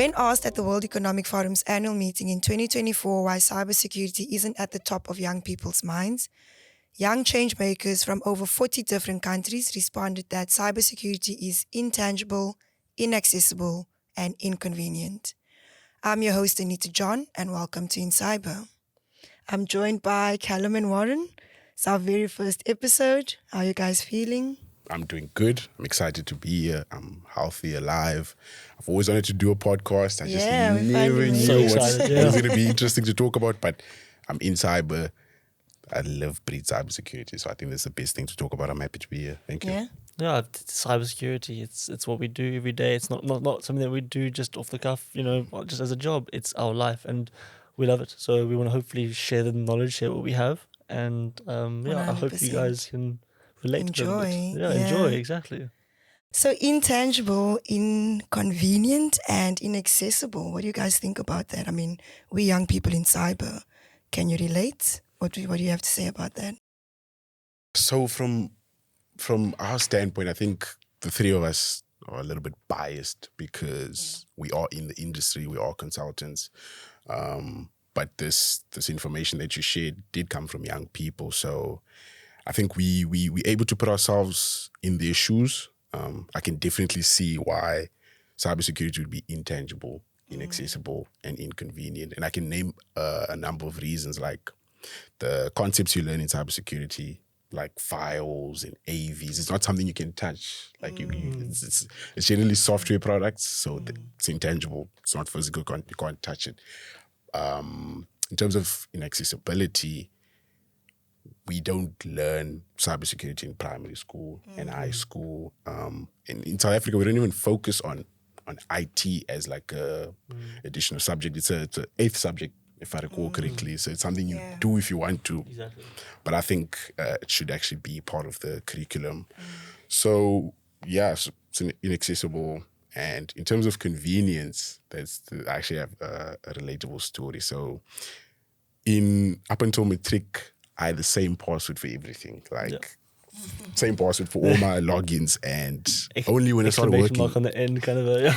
When asked at the World Economic Forum's annual meeting in 2024 why cybersecurity isn't at the top of young people's minds, young changemakers from over 40 different countries responded that cybersecurity is intangible, inaccessible, and inconvenient. I'm your host, Anita John, and welcome to InCyber. I'm joined by Callum and Warren. It's our very first episode. How are you guys feeling? I'm doing good. I'm excited to be here. I'm healthy, alive. I've always wanted to do a podcast. I just never knew what was going to be interesting to talk about. But I'm in cyber. I live, breathe cybersecurity. So I think that's the best thing to talk about. I'm happy to be here. Thank you. Yeah, cybersecurity. It's what we do every day. It's not something that we do just off the cuff, just as a job. It's our life, and we love it. So we want to hopefully share the knowledge, share what we have, and I hope you guys can relate to it. Enjoy, exactly. So intangible, inconvenient, and inaccessible. What do you guys think about that? I mean, we young people in cyber, can you relate? What do you have to say about that? So from our standpoint, I think the three of us are a little bit biased because we are in the industry, we are consultants. But this information that you shared did come from young people. So I think we able to put ourselves in their shoes. I can definitely see why cybersecurity would be intangible, inaccessible, and inconvenient. And I can name a number of reasons, like the concepts you learn in cybersecurity, like files and AVs. It's not something you can touch. Like it's generally software products, so it's intangible. It's not physical. You can't touch it. In terms of inaccessibility, we don't learn cybersecurity in primary school and high school. In South Africa, we don't even focus on IT as like a additional subject. It's an eighth subject, if I recall correctly. So it's something you do if you want to. Exactly. But I think it should actually be part of the curriculum. So it's inaccessible. And in terms of convenience, I actually have a relatable story. So up until matric, I had the same password for everything, same password for all my logins, and only when I started working, mark on the end, kind of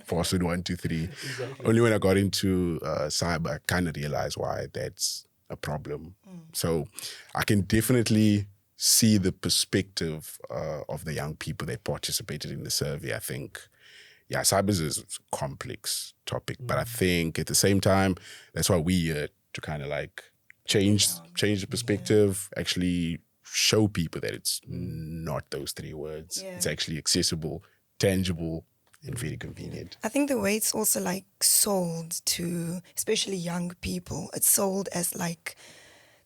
password 1, 2, 3. Exactly. Only when I got into cyber, I kind of realized why that's a problem. So I can definitely see the perspective of the young people that participated in the survey. I think, cyber is a complex topic, but I think at the same time, that's why we're to kind of like change the perspective, actually show people that it's not those three words. It's actually accessible, tangible, and very convenient. I think the way it's also like sold to, especially young people, it's sold as like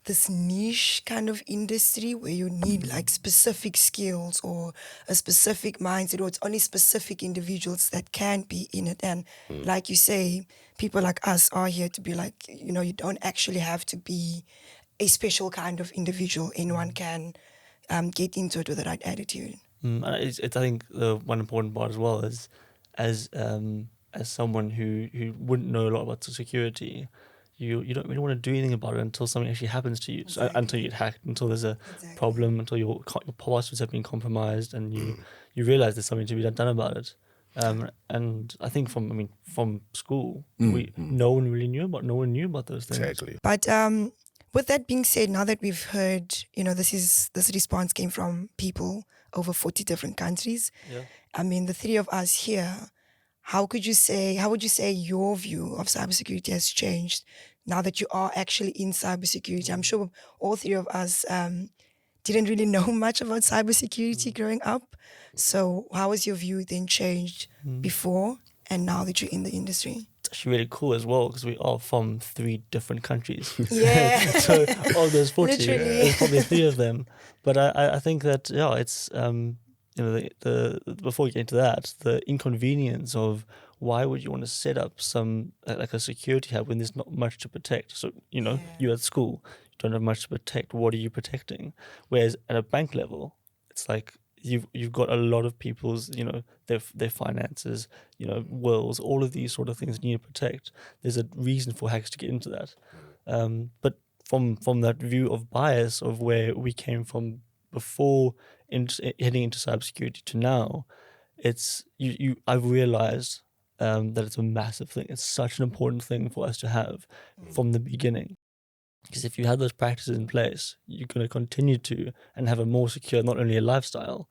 this niche kind of industry where you need like specific skills or a specific mindset, or it's only specific individuals that can be in it. And like you say, people like us are here to be like, you don't actually have to be a special kind of individual. Anyone can get into it with the right attitude. I think the one important part as well is, as someone who wouldn't know a lot about security, you don't really want to do anything about it until something actually happens to you. Exactly. So, until you get hacked, until there's a problem, until your passwords have been compromised, and you realize there's something to be done about it. And I think from school, no one knew about those things. Exactly. But with that being said, now that we've heard, this response came from people over 40 different countries. Yeah. I mean, the three of us here, how would you say your view of cybersecurity has changed now that you are actually in cybersecurity? I'm sure all three of us didn't really know much about cybersecurity growing up. So how has your view then changed before and now that you're in the industry? It's actually really cool as well, because we are from 3 different countries. Yeah. So all those 40, Literally. there's probably 3 of them. But I think that, it's... the before we get into that, the inconvenience of why would you want to set up some like a security hub when there's not much to protect? So you're at school, you don't have much to protect. What are you protecting? Whereas at a bank level, it's like you've got a lot of people's their finances, wills, all of these sort of things you need to protect. There's a reason for hackers to get into that, but from that view of bias of where we came from before heading into cybersecurity to now, it's I've realized that it's a massive thing. It's such an important thing for us to have from the beginning. Because if you have those practices in place, you're going to continue to and have a more secure, not only a lifestyle,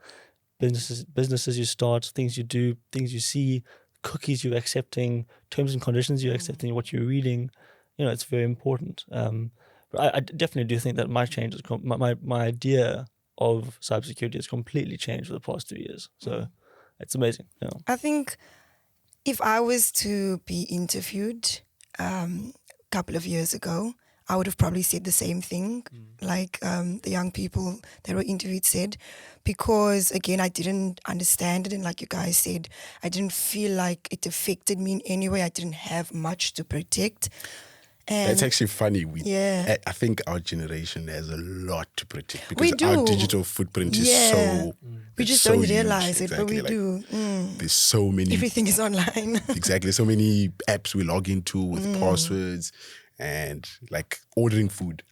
businesses you start, things you do, things you see, cookies you're accepting, terms and conditions you're accepting, what you're reading. It's very important. But I definitely do think that my change is my idea of cybersecurity has completely changed for the past 2 years. So it's amazing. I think if I was to be interviewed a couple of years ago, I would have probably said the same thing, like the young people that were interviewed said, because again, I didn't understand it. And like you guys said, I didn't feel like it affected me in any way. I didn't have much to protect. And it's actually funny. Yeah. I think our generation has a lot to protect We because do. our digital footprint is Yeah. so. We just so don't huge. realize it, Exactly. but we do. There's so many. Everything is online. Exactly. So many apps we log into with passwords and like ordering food,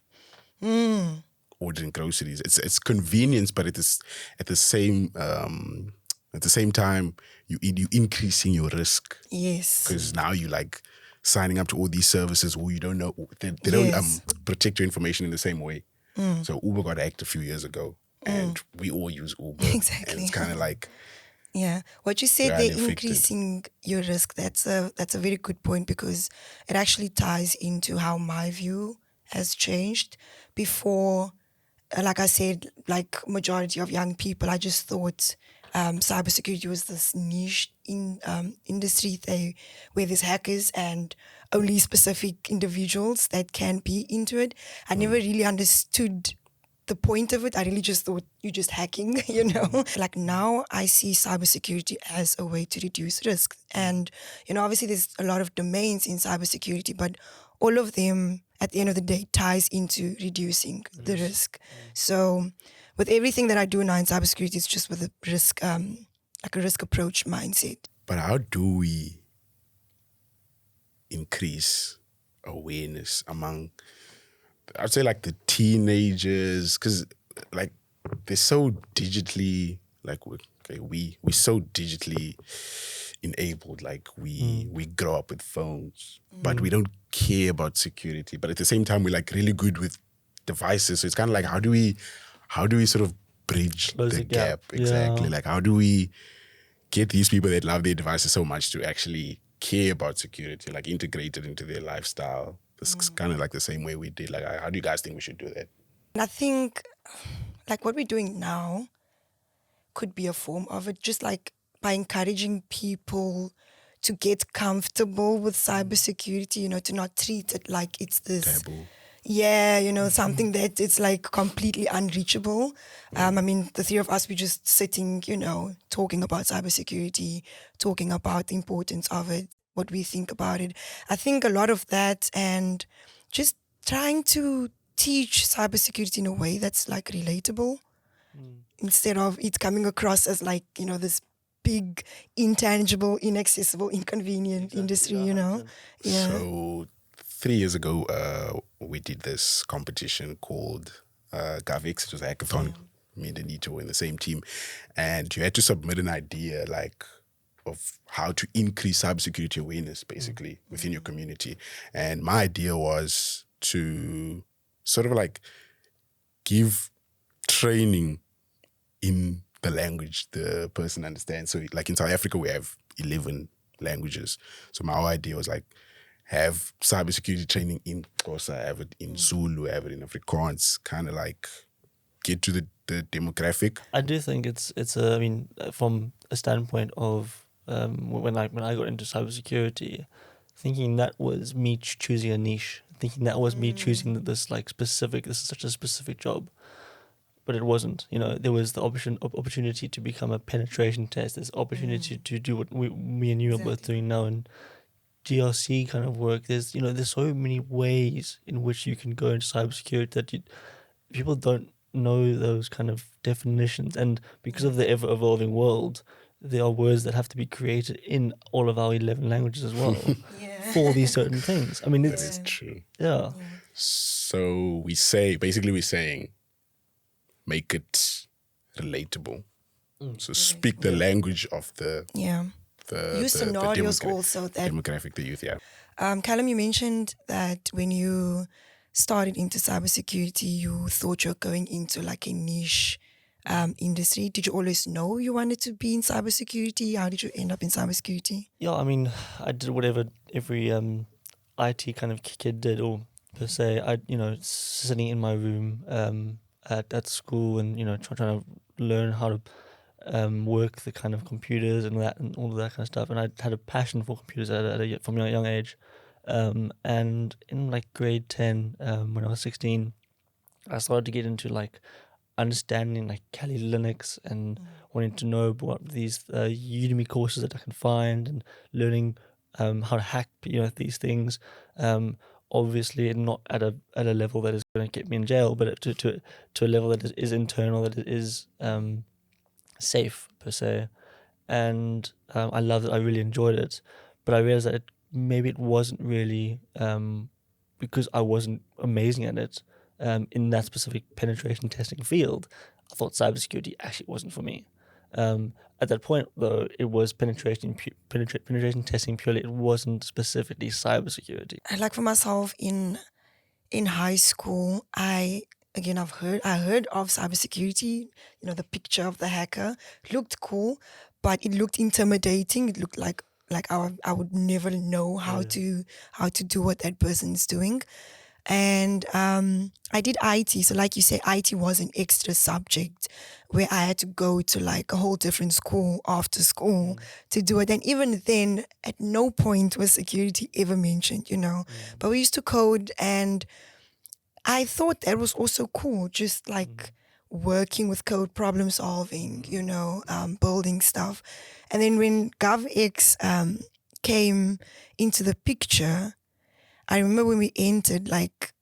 ordering groceries. It's convenience, but at the same time, you increasing your risk Yes. because now you like signing up to all these services who you don't know they don't Yes. protect your information in the same way. So Uber got hacked a few years ago, and we all use Uber. Exactly. And it's kind of like. Yeah, what you said, We're they're unaffected. increasing your risk. That's a very good point because it actually ties into how my view has changed. Before, like I said, like majority of young people, I just thought cybersecurity was this niche industry where there's hackers and only specific individuals that can be into it. I never really understood the point of it. I really just thought you're just hacking, Like now I see cybersecurity as a way to reduce risk. And, obviously there's a lot of domains in cybersecurity, but all of them at the end of the day ties into reducing the risk. So with everything that I do now in cybersecurity, it's just with a risk, like a risk approach mindset. But how do we increase awareness among, I'd say like the teenagers, because like they're so digitally, like we're so digitally enabled. Like we grow up with phones, but we don't care about security. But at the same time, we're like really good with devices. So it's kind of like how do we sort of bridge Close the the gap. Exactly. Yeah. Like how do we get these people that love their devices so much to actually care about security, like integrate it into their lifestyle? It's kind of like the same way we did. Like, how do you guys think we should do that? And I think like what we're doing now could be a form of it, just like by encouraging people to get comfortable with cybersecurity, to not treat it like it's this Taboo. Yeah, something that it's like completely unreachable. I mean, the three of us, we're just sitting, talking about cybersecurity, talking about the importance of it, what we think about it. I think a lot of that and just trying to teach cybersecurity in a way that's like relatable instead of it coming across as like, this big, intangible, inaccessible, inconvenient industry, Yeah. So 3 years ago, we did this competition called GovX. It was a hackathon. Me and Anita were in the same team. And you had to submit an idea like of how to increase cybersecurity awareness, basically, within your community. And my idea was to sort of like give training in the language the person understands. So like in South Africa, we have 11 languages. So my idea was like, have cybersecurity training in Xhosa, have it in Zulu, have it in Afrikaans, kind of like get to the demographic. I do think it's I mean, from a standpoint of when I got into cybersecurity, thinking that was me choosing a niche, thinking that was me choosing this is such a specific job. But it wasn't. There was the opportunity to become a penetration test. There's opportunity to do what me and you are both doing now, and GRC kind of work. There's so many ways in which you can go into cybersecurity that people don't know those kind of definitions, and because of the ever evolving world, there are words that have to be created in all of our 11 languages as well for these certain things. I mean, That is true. Yeah. So we're saying, make it relatable. So speak the language of the use scenarios also that demographic, the youth. Yeah. Callum, you mentioned that when you started into cybersecurity, you thought you're going into like a niche industry. Did you always know you wanted to be in cybersecurity? How did you end up in cybersecurity? Yeah, I mean, I did whatever every IT kind of kid did, or per se. Sitting in my room at school and trying to learn how to work the kind of computers and that and all of that kind of stuff. And I had a passion for computers from a young age. And in like grade 10, when I was 16, I started to get into like understanding like Kali Linux and wanting to know what these Udemy courses that I can find and learning how to hack these things. Obviously not at a level that is going to get me in jail, but to a level that is internal, that it is safe per se. And I loved it. I really enjoyed it, but I realized that maybe it wasn't really because I wasn't amazing at it in that specific penetration testing field. I thought cybersecurity actually wasn't for me. At that point, though, it was penetration testing purely. It wasn't specifically cybersecurity. Like for myself in high school, I heard of cybersecurity. The picture of the hacker looked cool, but it looked intimidating. It looked like I would never know how to do what that person's doing. And I did IT. So like you said, IT was an extra subject where I had to go to like a whole different school after school to do it. And even then, at no point was security ever mentioned, But we used to code, and I thought that was also cool, just like working with code, problem solving, building stuff. And then when GovX came into the picture, I remember when we entered, like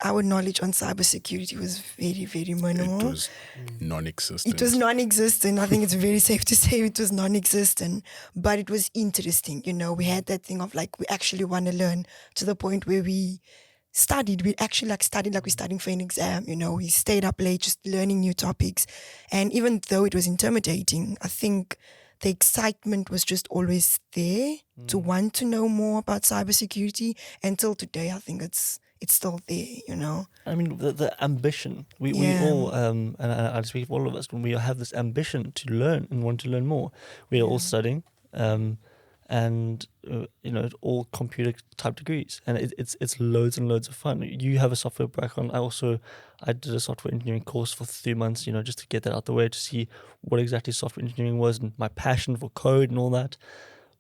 our knowledge on cybersecurity was very, very minimal. It was non-existent. It was non-existent. I think it's very safe to say it was non-existent, but it was interesting. We had that thing of like, we actually want to learn, to the point where we studied. We actually studied like we're studying for an exam. We stayed up late just learning new topics. And even though it was intimidating, I think the excitement was just always there to want to know more about cybersecurity. Until today, I think it's still there, I mean, the ambition. We all, and I speak for all of us, when we have this ambition to learn and want to learn more, we are all studying, and all computer type degrees, and it's loads and loads of fun. You have a software background. I did a software engineering course for 3 months, just to get that out the way, to see what exactly software engineering was and my passion for code and all that.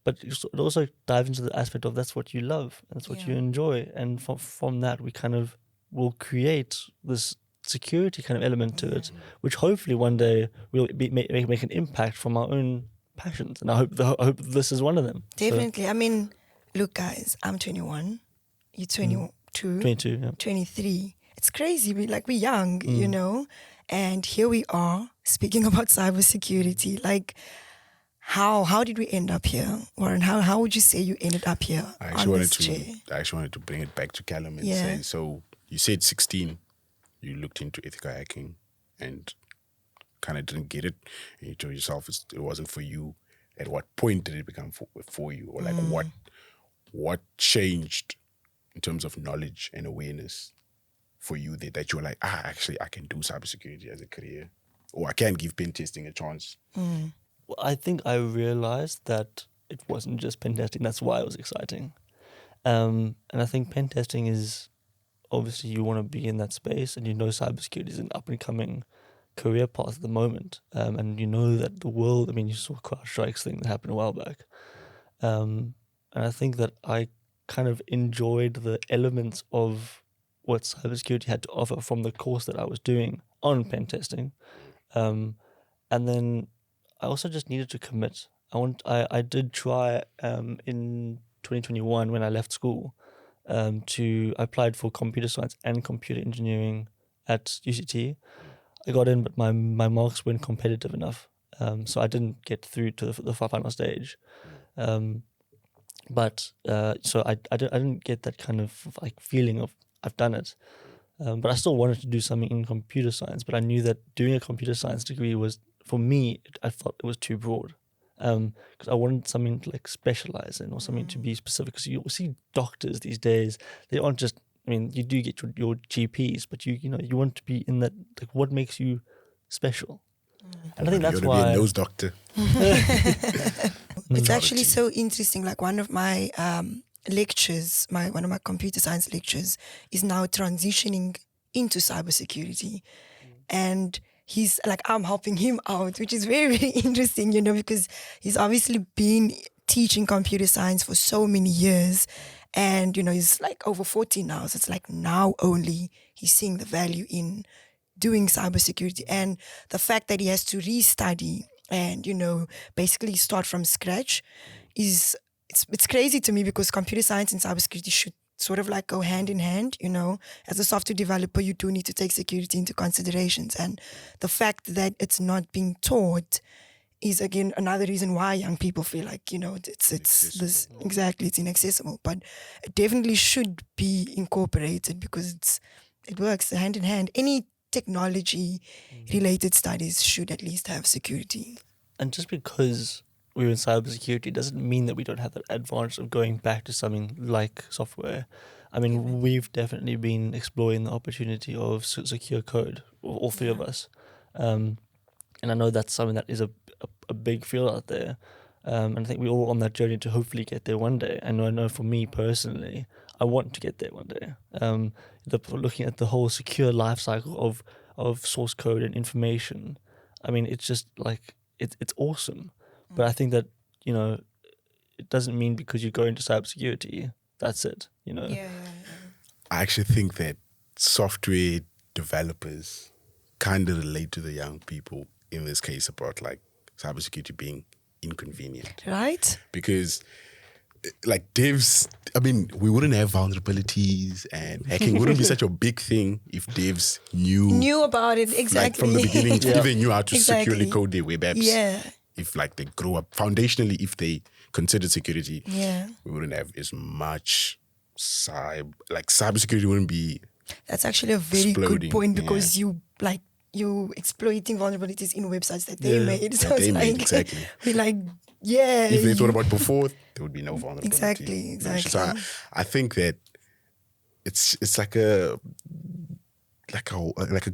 But it also dives into the aspect of that's what you love, that's what you enjoy, and from that we kind of will create this security kind of element to it, which hopefully one day will make an impact from our own passions, and I hope this is one of them. Definitely. So, I mean, look, guys, I'm 21. You're 22. 22. Yeah. 23. It's crazy. We're young, and here we are speaking about cybersecurity. Like, how did we end up here, Warren? How would you say you ended up here? I actually wanted to bring it back to Callum and say, so you said 16, you looked into ethical hacking and kind of didn't get it, and you told yourself it wasn't for you. At what point did it become for you, or like what changed in terms of knowledge and awareness for you that you were like, actually I can do cybersecurity as a career, or I can give pen testing a chance? Well, I think I realized that it wasn't just pen testing. That's why it was exciting, and I think pen testing is obviously you want to be in that space, and cybersecurity is an up and coming career path at the moment, and that the world, I mean, you saw CrowdStrike's thing that happened a while back, and I think that I kind of enjoyed the elements of what cybersecurity had to offer from the course that I was doing on pen testing, and then I also just needed to commit. I did try in 2021 when I left school I applied for computer science and computer engineering at UCT. I got in, but my marks weren't competitive enough, so I didn't get through to the final stage. So I didn't get that kind of like feeling of I've done it, but I still wanted to do something in computer science. But I knew that doing a computer science degree was, for me, I thought it was too broad. because I wanted something to like specialize in or something to be specific. Because you see doctors these days, they aren't just. I mean, you do get your GPs, but you want to be in that. Like, what makes you special? And I think that's You why want to be a nose doctor. It's actually so interesting. Like one of my lectures, one of my computer science lectures, is now transitioning into cybersecurity, and he's like, I'm helping him out, which is very, very interesting, because he's obviously been teaching computer science for so many years, and he's like over 40 now, so it's like now only he's seeing the value in doing cybersecurity, and the fact that he has to restudy and basically start from scratch is it's crazy to me, because computer science and cybersecurity should sort of like go hand in hand. As a software developer, you do need to take security into considerations, and the fact that it's not being taught is again another reason why young people feel like it's this exactly, it's inaccessible, but it definitely should be incorporated, because it works hand in hand. Any technology related studies should at least have security. And just because we're in cybersecurity doesn't mean that we don't have that advantage of going back to something like software. I mean, we've definitely been exploring the opportunity of secure code, all three of us. And I know that's something that is a big field out there. And I think we're all on that journey to hopefully get there one day. And I know for me personally, I want to get there one day. Looking at the whole secure life cycle of source code and information, I mean, it's just like, it's awesome. But I think that, it doesn't mean because you go into cybersecurity, that's it, Yeah. I actually think that software developers kind of relate to the young people in this case about like cybersecurity being inconvenient. Right? Because like devs, I mean, we wouldn't have vulnerabilities and hacking wouldn't be such a big thing if devs knew about it, exactly. Like from the beginning, if they knew how to Exactly. securely code their web apps. Yeah. If like they grew up foundationally, if they considered security, Yeah. we wouldn't have as much cybersecurity wouldn't be. That's actually a very exploding, good point, because you exploiting vulnerabilities in websites that they made. So that they it's made, like exactly. we're like, yeah. If they thought about before, there would be no vulnerability. Exactly. So I think that it's like a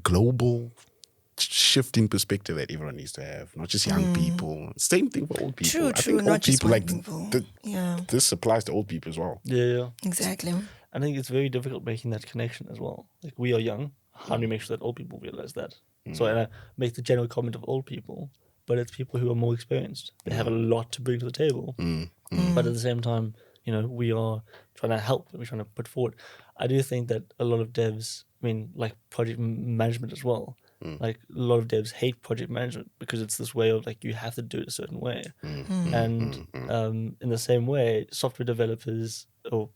global shift in perspective that everyone needs to have, not just young people. Same thing for old people. True, I think not old just people young people. This applies to old people as well. Yeah. Exactly. I think it's very difficult making that connection as well. Like, we are young. How do we make sure that old people realize that? So, and I make the general comment of old people, but it's people who are more experienced. They have a lot to bring to the table. But at the same time, we are trying to help. We're trying to put forward. I do think that a lot of devs, I mean, like project management as well. Like, a lot of devs hate project management because it's this way of like, you have to do it a certain way. And in the same way, software developers or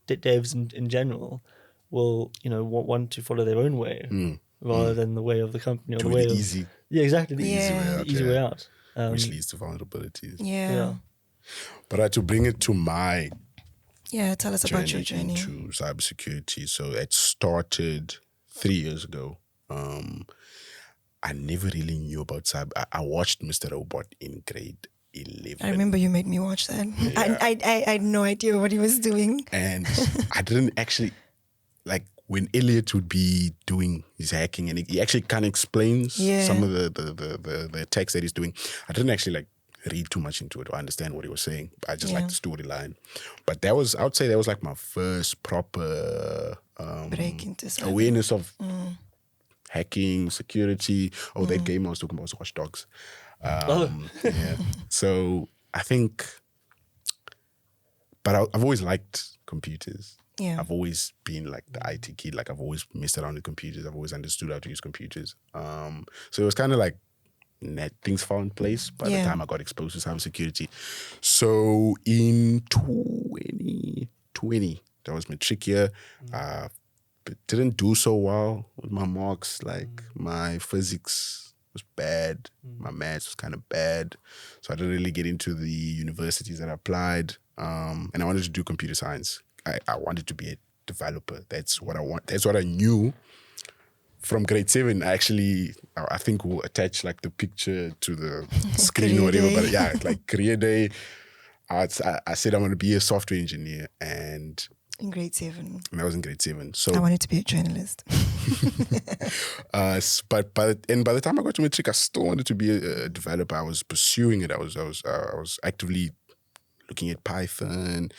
devs in general will, want to follow their own way rather than the way of the company or the way of easy. Yeah, exactly. The Yeah. easy way out. Which leads to vulnerabilities. Yeah. But to bring it to my Tell us about your journey. into cybersecurity. So it started 3 years ago. I never really knew about cyber. I watched Mr. Robot in grade 11. I remember you made me watch that. Yeah. I had no idea what he was doing. And I didn't actually, like, when Elliot would be doing his hacking and he actually kind of explains some of the attacks that he's doing, I didn't actually like read too much into it or understand what he was saying. I just liked the storyline. But I would say that was like my first proper Break into cyber. awareness of hacking, security. Oh, that game I was talking about was Watch Dogs. Yeah. So I think, but I've always liked computers. Yeah. I've always been like the IT kid. Like, I've always messed around with computers. I've always understood how to use computers. So it was kind of like things fell in place by the time I got exposed to cybersecurity. So in 2020, that was my trick year. Didn't do so well with my marks. Like, my physics was bad. My maths was kind of bad. So I didn't really get into the universities that I applied. And I wanted to do computer science. I wanted to be a developer. That's what I want. That's what I knew from grade 7, I think we'll attach like the picture to the screen or Career whatever. day. But yeah, like career day, I said I'm going to be a software engineer, and In grade 7. I was in grade 7. I So, wanted to be a journalist. but by the time I got to matric, I still wanted to be a developer. I was pursuing it. I was actively looking at Python,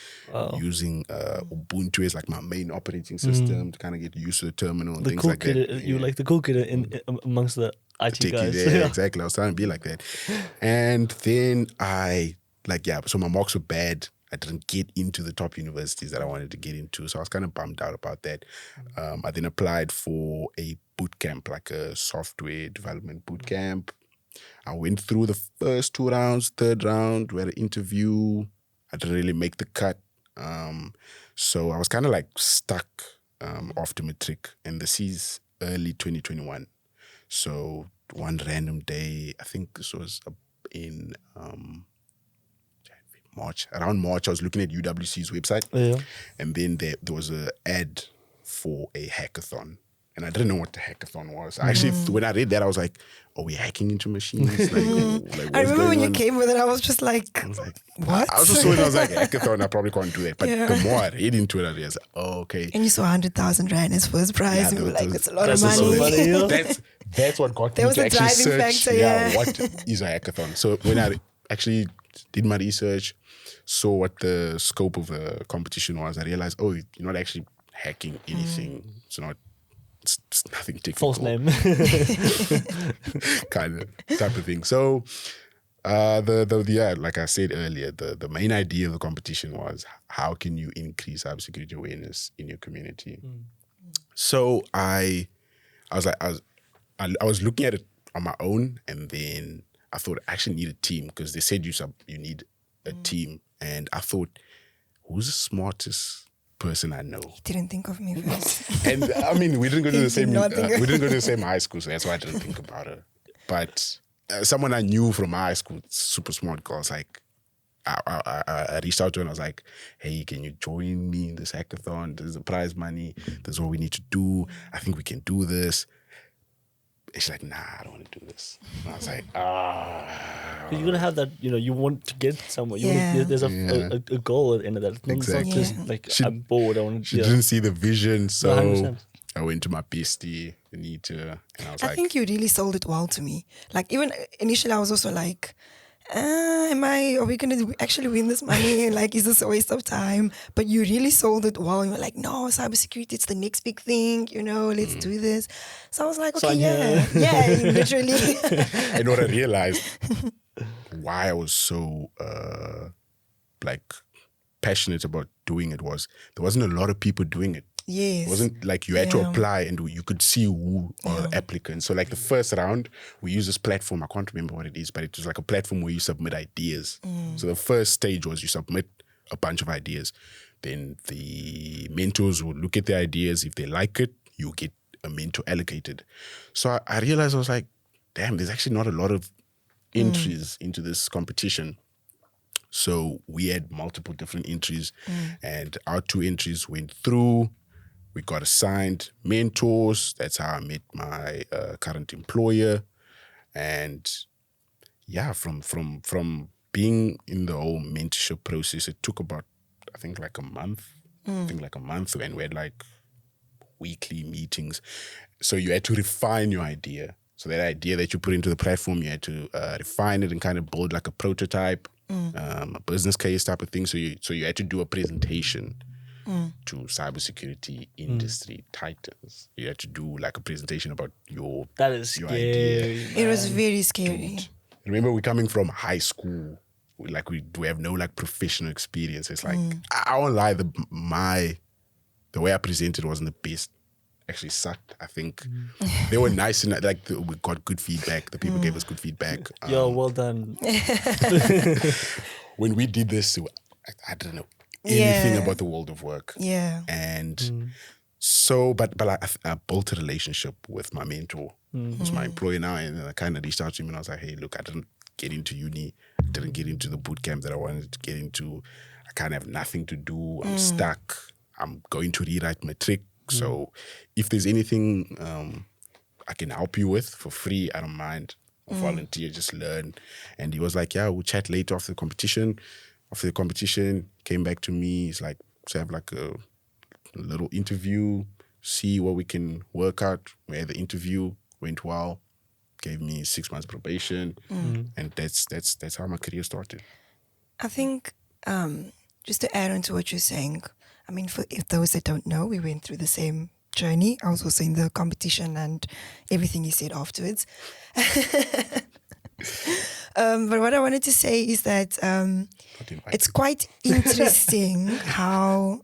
using Ubuntu as like my main operating system to kind of get used to the terminal and The things cool like kid, that. you were like the cool kid in amongst the IT Techies, guys. yeah, exactly. I was trying to be like that. And then so my marks were bad. I didn't get into the top universities that I wanted to get into. So I was kind of bummed out about that. I then applied for a boot camp, like a software development boot camp. I went through the first 2 rounds, third round, we had an interview. I didn't really make the cut. So I was kind of like stuck after matric. And this is early 2021. So one random day, I think this was in March. Around March, I was looking at UWC's website. Yeah. And then there was an ad for a hackathon. And I didn't know what the hackathon was. Actually, when I read that, I was like, are we hacking into machines? Like I what's remember when going you on? came with it, I was just like, what? I was just when I was like, hackathon, I probably can't do that. But the more I read into it, I realized, oh, okay. And you saw 100,000 Rand as first prize. Yeah, and you were like, those- it's a lot of that's a lot of money. money, yeah. That's what got There me was to a actually driving search, factor, yeah. what is a hackathon. So when I actually did my research, saw what the scope of the competition was, I realized, oh, you're not actually hacking anything. It's nothing technical. False name. Kind of type of thing. So like I said earlier, the main idea of the competition was how can you increase cybersecurity awareness in your community. So I was looking at it on my own, and then I thought I actually need a team, because they said you need a team, and I thought, who's the smartest person I know? Didn't think of me first. And I mean, we didn't go to He the same did not think of- we didn't go to the same high school, so that's why I didn't think about her. But someone I knew from high school, super smart girl, was like, I reached out to her and I was like, hey, can you join me in this hackathon? There's the prize money. There's what we need to do. I think we can do this. And she's like, nah, I don't want to do this. And I was like, You're gonna have that, you want to get somewhere. Yeah. There's a goal at the end of that. It's not Exactly. just Yeah. like She- I'm bored. I want to. She didn't see the vision, so 100%. I went to my bestie, Anita, and I was I like, think you really sold it well to me. Like, even initially, I was also like, are we going to actually win this money? Like, is this a waste of time? But you really sold it well. You were like, no, cybersecurity, it's the next big thing, let's do this. So I was like, okay, Sign yeah, here. yeah, literally. and what I realized, why I was so passionate about doing it, was there wasn't a lot of people doing it. Yes. It wasn't like you had to Yeah. apply and you could see who are the applicants. So like the first round, we used this platform. I can't remember what it is, but it was like a platform where you submit ideas. So the first stage was you submit a bunch of ideas. Then the mentors will look at the ideas. If they like it, you get a mentor allocated. So I realized, I was like, damn, there's actually not a lot of entries into this competition. So we had multiple different entries, and our 2 entries went through. We got assigned mentors. That's how I met my current employer. And yeah, from being in the whole mentorship process, it took about, I think like a month. And we had like weekly meetings. So you had to refine your idea. So that idea that you put into the platform, you had to refine it and kind of build like a prototype, a business case type of thing. So you had to do a presentation to cybersecurity industry titans. You had to do like a presentation about your That is your scary. idea. It was very scary. Remember, we're coming from high school. We have no like professional experience. It's like I won't lie, the way I presented wasn't the best. Actually sucked. I think they were nice and like we got good feedback. The people gave us good feedback. Yo, well done. When we did this, I don't know anything Yeah. about the world of work. Yeah. And so, but I built a relationship with my mentor, who's my employer now, and I kind of reached out to him and I was like, hey, look, I didn't get into uni, didn't get into the boot camp that I wanted to get into. I kind of have nothing to do. I'm stuck. I'm going to rewrite matric. So if there's anything I can help you with for free. I don't mind. Volunteer, just learn. And he was like, yeah, we'll chat later after the competition. After the competition, came back to me. He's like, let's have like a little interview, see what we can work out. We had the interview, went well, gave me 6 months probation, and that's how my career started. I think just to add on to what you're saying, I mean, for if those that don't know, we went through the same journey. I was also in the competition and everything you said afterwards. But what I wanted to say is that it's quite interesting how,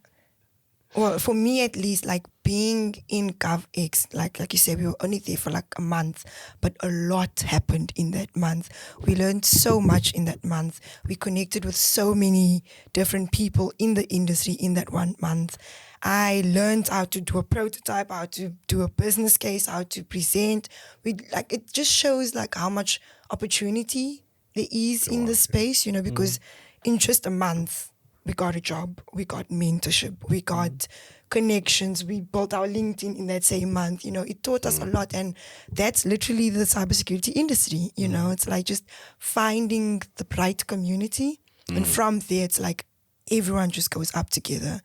well, for me at least, like being in GovX, like you said, we were only there for like a month, but a lot happened in that month. We learned so much in that month. We connected with so many different people in the industry in that 1 month. I learned how to do a prototype, how to do a business case, how to present. It just shows like how much opportunity there is in the space, you know, because in just a month, we got a job, we got mentorship, we got connections, we built our LinkedIn in that same month. You know, it taught us a lot, and that's literally the cybersecurity industry. You know, it's like just finding the right community, and from there, it's like everyone just goes up together,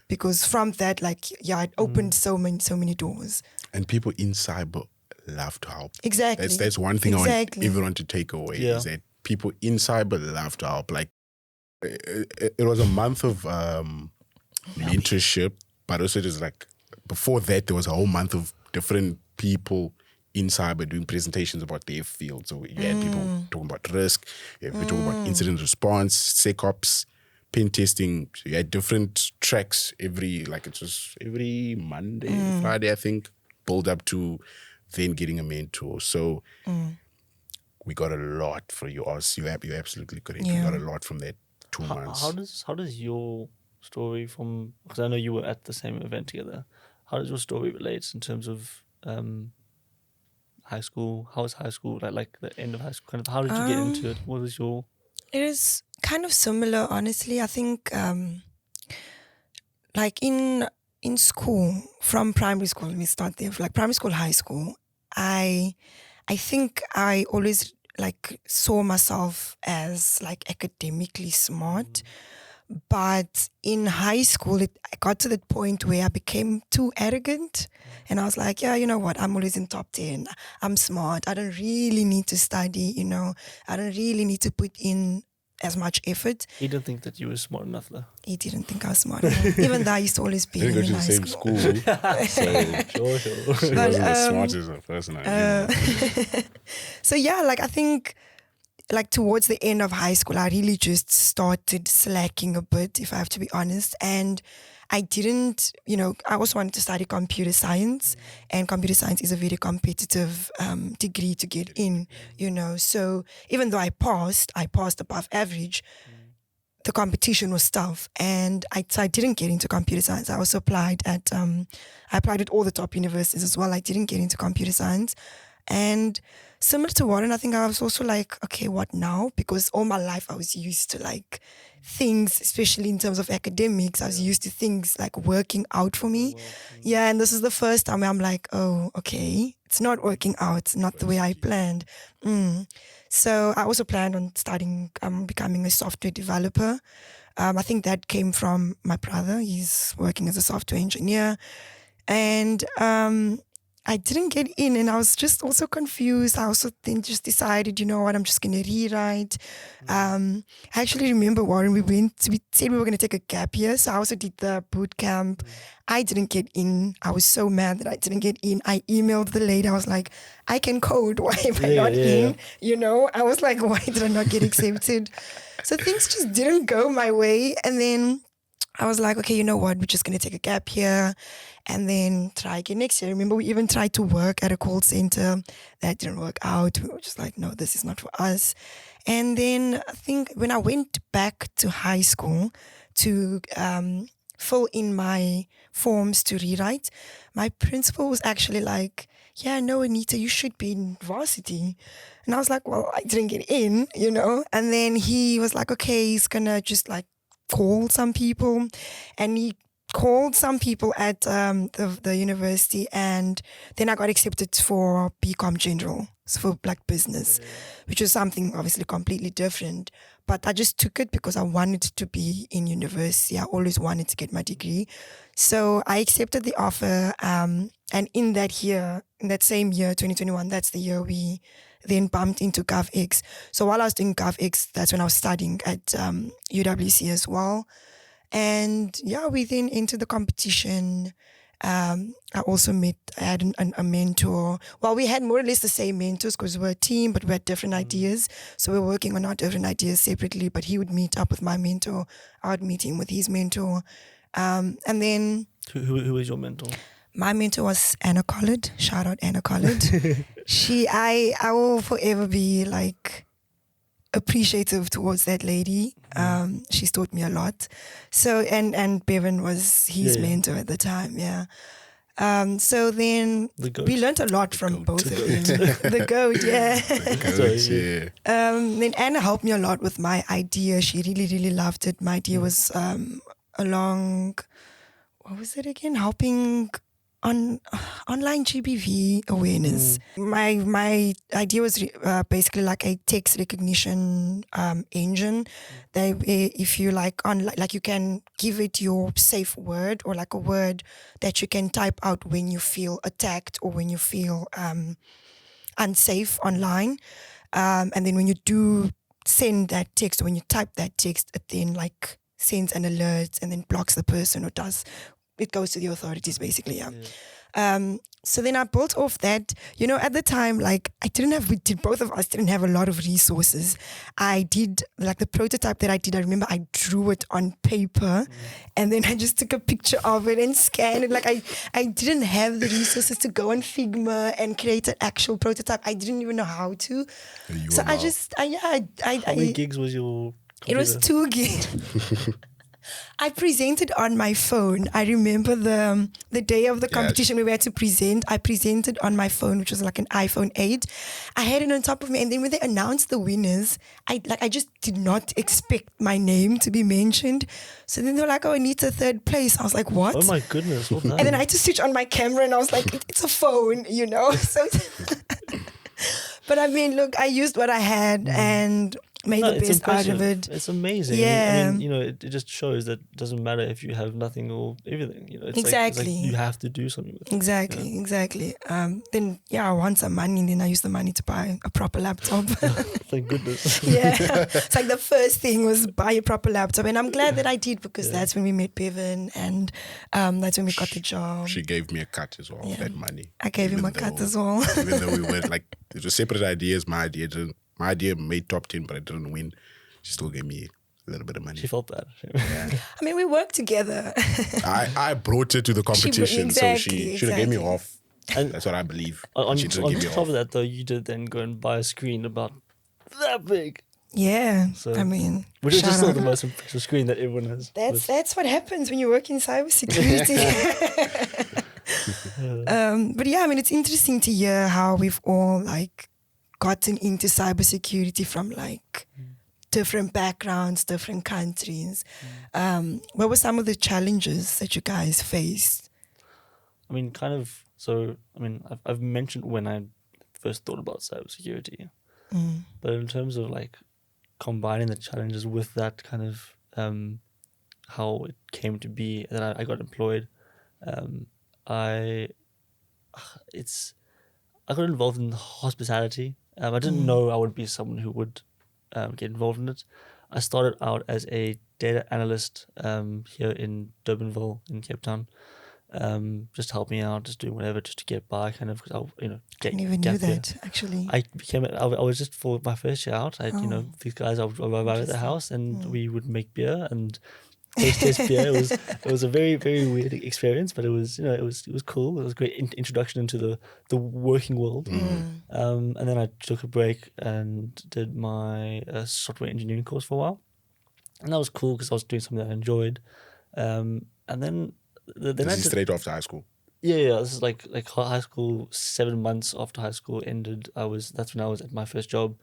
because from that, like, yeah, it opened so many doors. And people in cyber love to help. Exactly. That's one thing I want everyone to take away is that people in cyber love to help. Like, it was a month of mentorship, but also just like before that, there was a whole month of different people in cyber doing presentations about their field. So you had people talking about risk, you had people talking about incident response, SecOps, pen testing. So you had different tracks every Monday, Friday, I think, build up to then getting a mentor. So we got a lot for you. You're absolutely correct. Yeah. We got a lot from that 2 months. How does your story from, because I know you were at the same event together, how does your story relate in terms of high school? How was high school, like the end of high school? Kind of, how did you get into it? What was your... It is kind of similar, honestly. I think like in school, from primary school, let me start there, like primary school, high school, I think I always like saw myself as like academically smart. But in high school, I got to that point where I became too arrogant. And I was like, yeah, you know what? I'm always in top 10. I'm smart. I don't really need to study, you know. I don't really need to put in as much effort. He didn't think that you were smart enough, though. He didn't think I was smart enough. Even though I used to always be Didn't go in to the high same school. school. Sure. She wasn't the smartest person I knew. So yeah, like I think like towards the end of high school, I really just started slacking a bit, if I have to be honest. And I didn't, you know, I also wanted to study computer science, and computer science is a very competitive degree to get in, you know. So even though I passed above average, the competition was tough, and I didn't get into computer science. I also applied at all the top universities as well. I didn't get into computer science. And similar to Warren, I think I was also like, okay, what now? Because all my life I was used to like things, especially in terms of academics, I was used to things like working out for me. Yeah, and this is the first time where I'm like, oh, okay, it's not working out. It's not the way I planned. So I also planned on becoming a software developer. I think that came from my brother. He's working as a software engineer. And I didn't get in, and I was just also confused. I also then just decided, you know what, I'm just going to rewrite. I actually remember, Warren, we said we were going to take a gap year. So I also did the boot camp. I didn't get in. I was so mad that I didn't get in. I emailed the lady. I was like, I can code. Why am I not in? You know, I was like, why did I not get accepted? So things just didn't go my way. And then I was like, okay, you know what? We're just going to take a gap year and then try again next year. Remember, we even tried to work at a call center. That didn't work out. We were just like, no, this is not for us. And then I think when I went back to high school to fill in my forms to rewrite, my principal was actually like, yeah, no, Anita, you should be in varsity. And I was like, well, I didn't get in, you know. And then he was like, okay, he's going to just like call some people, and he called some people at the university, and then I got accepted for BCom General, so for Black Business, which was something obviously completely different. But I just took it because I wanted to be in university. I always wanted to get my degree. So I accepted the offer. And in that same year, 2021, that's the year we then bumped into GovX. So while I was doing GovX, that's when I was studying at UWC as well. And yeah, we then entered the competition. I had a mentor. Well, we had more or less the same mentors because we were a team, but we had different ideas. So we were working on our different ideas separately, but he would meet up with my mentor. I would meet him with his mentor. And then... Who was your mentor? My mentor was Anna Collard. Shout out Anna Collard. I will forever be like appreciative towards that lady. She's taught me a lot. So and Bevan was his mentor at the time. Yeah. So then we learned a lot from both of them. The goat, yeah. Then Anna helped me a lot with my idea. She really, really loved it. My idea was along, what was it again? Helping on online GBV awareness. My idea was basically like a text recognition engine. If you you can give it your safe word or like a word that you can type out when you feel attacked or when you feel unsafe online. And then when you do send that text, or when you type that text, it then like sends an alert and then blocks the person or it goes to the authorities basically, so then I built off that. At the time, like both of us didn't have a lot of resources. I did like the prototype that I did. I remember I drew it on paper and then I just took a picture of it and scanned it. Like I didn't have the resources to go on Figma and create an actual prototype. I didn't even know how to. So How many gigs was your computer? It was 2 gigs. I presented on my phone. I remember the day of the competition where we had to present. I presented on my phone, which was like an iPhone 8. I had it on top of me, and then when they announced the winners, I just did not expect my name to be mentioned. So then they were like, "Oh, Anita, 3rd place." I was like, "What?" Oh my goodness! Well done. And then I had to switch on my camera, and I was like, "It's a phone, So, but I mean, look, I used what I had and made the best out of it. It's amazing. Yeah. I mean, it just shows that it doesn't matter if you have nothing or everything. It's exactly. Like you have to do something with it. Exactly. Then I want some money, and then I use the money to buy a proper laptop. Thank goodness. It's like the first thing was buy a proper laptop, and I'm glad that I did because that's when we met Bevan, and that's when we got the job. She gave me a cut as well. That money. I gave him a cut as well. Even though we were like, it was separate ideas. My idea made top 10, but I didn't win. She still gave me a little bit of money. She felt bad. I mean, we worked together. I brought her to the competition, so she should have gave me off. And that's what I believe. On She didn't give me top off. of that, though, you did then go and buy a screen about that big. Yeah, So, I mean, which is just still the most impressive screen that everyone has. That's what happens when you work in cybersecurity. But yeah, I mean, it's interesting to hear how we've all like gotten into cybersecurity from like different backgrounds, different countries. What were some of the challenges that you guys faced? I mean, I've mentioned when I first thought about cybersecurity, but in terms of like combining the challenges with that kind of how it came to be that I got employed, I got involved in hospitality. I didn't know I would be someone who would get involved in it. I started out as a data analyst here in Durbanville in Cape Town, just helping out, just doing whatever, just to get by, kind of. Because I didn't even knew that actually. I was just for my first year out. These guys I would arrive at the house and we would make beer and taste beer. It was a very, very weird experience, but it was it was cool. It was a great introduction into the working world. And then I took a break and did my software engineering course for a while, and that was cool because I was doing something that I enjoyed. And then This is straight after high school. Yeah. This is like high school. 7 months after high school ended, that's when I was at my first job,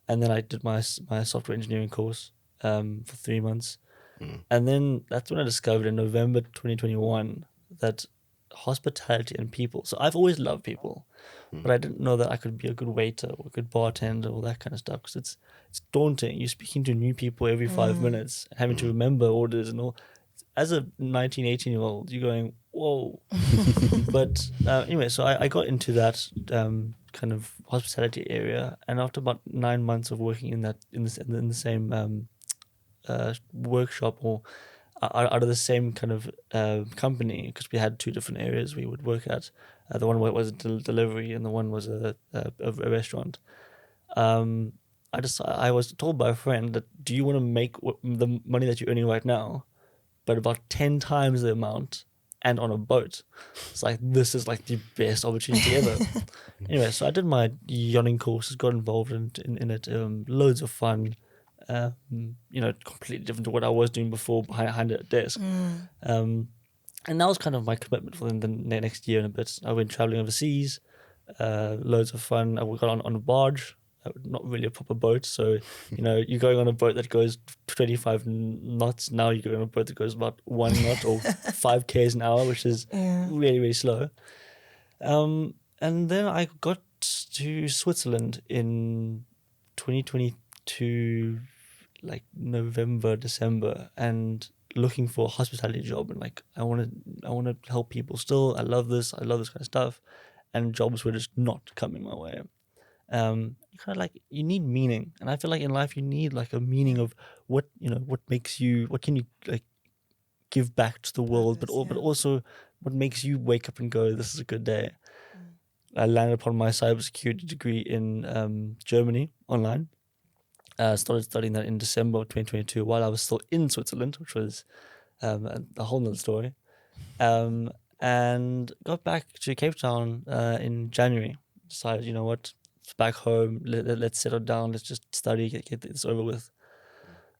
and then I did my software engineering course for 3 months. And then that's when I discovered in November 2021 that hospitality and people. So I've always loved people, but I didn't know that I could be a good waiter or a good bartender, all that kind of stuff. Because it's daunting. You're speaking to new people every 5 minutes, having to remember orders and all. As a 19, 18-year-old, you're going, whoa. But anyway, so I got into that kind of hospitality area, and after about 9 months of working in the same workshop or out of the same kind of company, because we had 2 different areas we would work at. The one was delivery, and the one was a restaurant. I was told by a friend that, do you want to make the money that you're earning right now, but about 10 times the amount, and on a boat? It's like, this is like the best opportunity ever. Anyway, so I did my yachting courses, got involved in it, loads of fun. Completely different to what I was doing before behind a desk. And that was kind of my commitment for the next year and a bit. I went traveling overseas, loads of fun. I got on a barge, not really a proper boat. So, you're going on a boat that goes 25 knots. Now you're going on a boat that goes about 1 knot or 5 k's an hour, which is really, really slow. And then I got to Switzerland in 2022, like November, December, and looking for a hospitality job, and like I want to help people still. I love this kind of stuff, and jobs were just not coming my way. Kind of like, you need meaning, and I feel like in life you need like a meaning of what makes you, what can you like give back to the world, but also what makes you wake up and go, this is a good day. I landed upon my cybersecurity degree in Germany online. Started studying that in December of 2022 while I was still in Switzerland, which was a whole nother story. And got back to Cape Town in January. Decided, you know what, it's back home. Let's settle down. Let's just study, get this over with.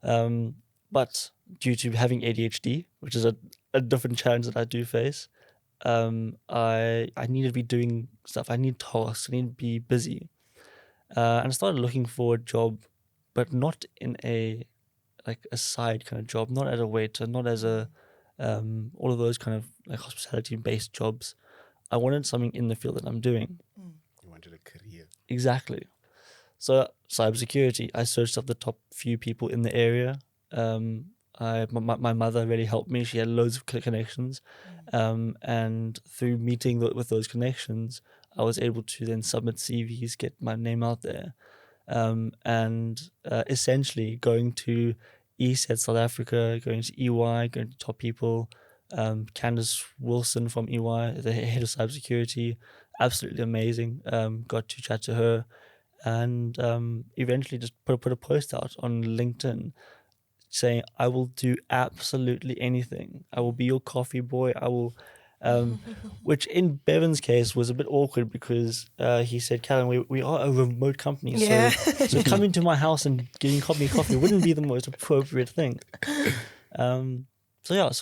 But due to having ADHD, which is a different challenge that I do face, I need to be doing stuff. I need tasks. I need to be busy. And I started looking for a job, but not in a side kind of job, not as a waiter, not as a all of those kind of like hospitality based jobs. I wanted something in the field that I'm doing. You wanted a career. Exactly. So cybersecurity, I searched up the top few people in the area. My mother really helped me. She had loads of connections, and through meeting with those connections, I was able to then submit CVs, get my name out there. And essentially going to ESET South Africa, going to EY, going to top people. Candace Wilson from EY, the head of cybersecurity, absolutely amazing. Got to chat to her, and eventually just put a post out on LinkedIn saying, I will do absolutely anything. I will be your coffee boy. I will... which in Bevan's case was a bit awkward because he said, Callum, we are a remote company, so coming to my house and getting coffee wouldn't be the most appropriate thing. That's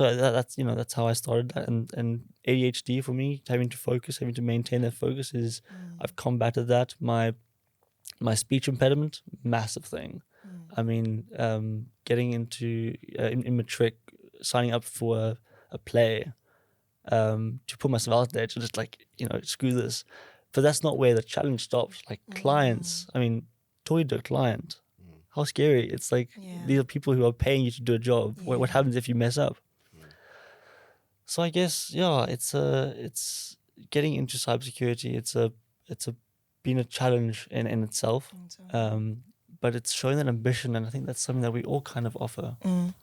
how I started that. And ADHD for me, having to maintain that focus is, I've combated that. My speech impediment, massive thing. I mean, getting into in matric, signing up for a play, to put myself out there to just screw this. But that's not where the challenge stops. Like clients, I mean, talking to a client, how scary. It's like, these are people who are paying you to do a job. What happens if you mess up? So I guess, it's getting into cybersecurity. It's been a challenge in itself. But it's showing that ambition, and I think that's something that we all kind of offer. And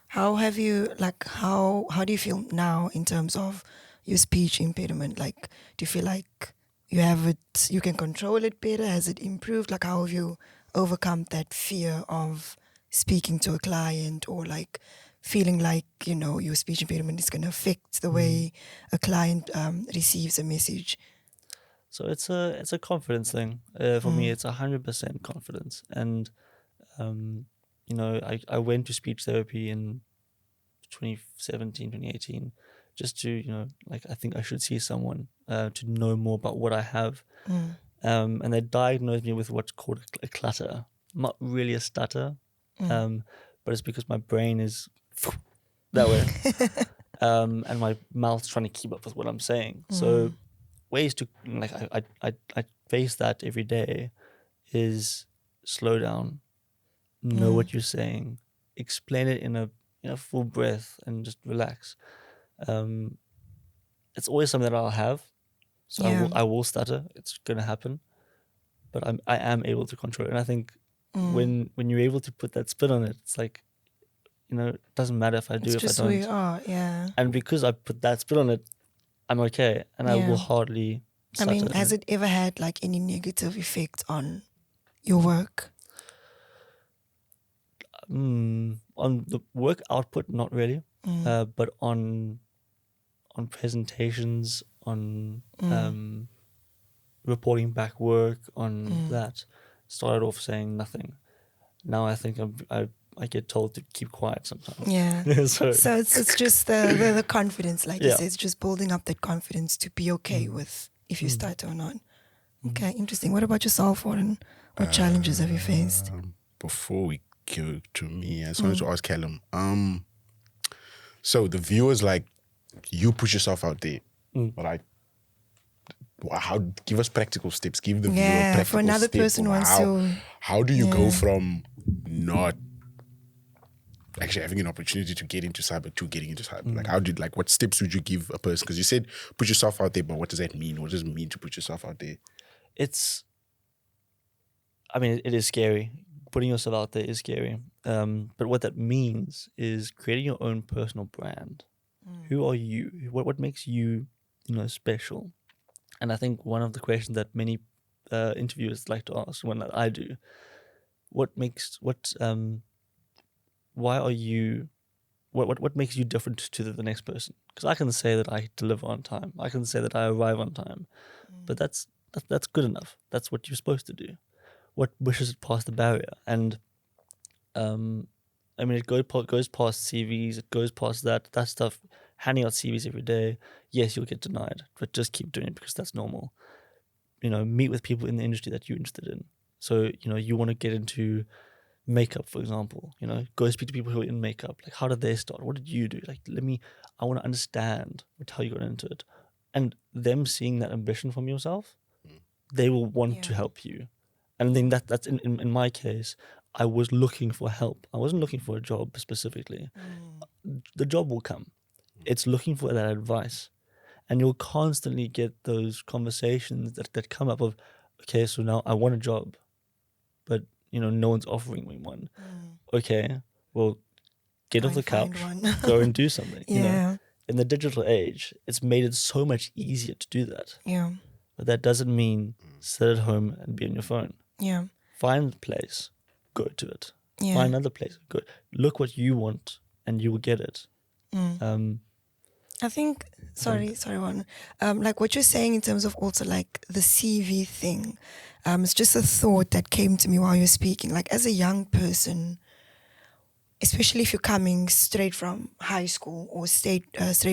how have you, how do you feel now in terms of your speech impediment? Like, do you feel like you have it, you can control it better? Has it improved? Like, how have you overcome that fear of speaking to a client, or like feeling like, your speech impediment is going to affect the way a client receives a message? So it's a confidence thing. For me, it's 100% confidence. And, I went to speech therapy in 2017, 2018, just to, I think I should see someone to know more about what I have. And they diagnosed me with what's called a clutter, not really a stutter. but it's because my brain is that way. And my mouth's trying to keep up with what I'm saying. So ways to, like, I face that every day is slow down, know what you're saying, explain it in a full breath, and just relax. It's always something that I'll have. So I will stutter. It's going to happen. But I am able to control it. And I think when you're able to put that spin on it, it's like, it doesn't matter if I do, it's if just I don't. who you are, yeah. And because I put that spin on it, I'm okay. And I will hardly stutter. I mean, has it ever had like any negative effect on your work? On the work output, not really. But on presentations, on reporting back work, on that, started off saying nothing. Now I think I get told to keep quiet sometimes. Yeah. so it's just the confidence, like you said, it's just building up that confidence to be okay with if you stutter or not. Okay, interesting. What about yourself, Warren? What challenges have you faced? Before we go to me, I just wanted to ask Callum. So the viewers, like, you push yourself out there, but give us practical steps. Give the viewer practical for another steps person of wants to. How do you go from not actually having an opportunity to get into cyber to getting into cyber? Like, what steps would you give a person? Because you said put yourself out there, but what does that mean? What does it mean to put yourself out there? it is scary. Putting yourself out there is scary. But what that means is creating your own personal brand. Who are you? What makes you, special? And I think one of the questions that many interviewers like to ask, when I do, why are you? What makes you different to the next person? Because I can say that I deliver on time. I can say that I arrive on time, but that's good enough. That's what you're supposed to do. What pushes it past the barrier? And it goes past CVs. It goes past that stuff. Handing out CVs every day. Yes, you'll get denied, but just keep doing it because that's normal. Meet with people in the industry that you're interested in. So you want to get into makeup, for example. Go speak to people who are in makeup. Like, how did they start? What did you do? Like, I want to understand how you got into it. And them seeing that ambition from yourself, they will want to help you. And I think that's in my case, I was looking for help. I wasn't looking for a job specifically. The job will come. It's looking for that advice. And you'll constantly get those conversations that come up of, okay, so now I want a job, but no one's offering me one. Okay, well, get off the couch, go and do something. In the digital age, it's made it so much easier to do that. Yeah. But that doesn't mean sit at home and be on your phone. Yeah. Find a place, go to it. Yeah. Find another place, go. Look what you want, and you will get it. I think, sorry, Juan. Like what you're saying in terms of also like the CV thing, it's just a thought that came to me while you're speaking. Like as a young person, especially if you're coming straight from high school or straight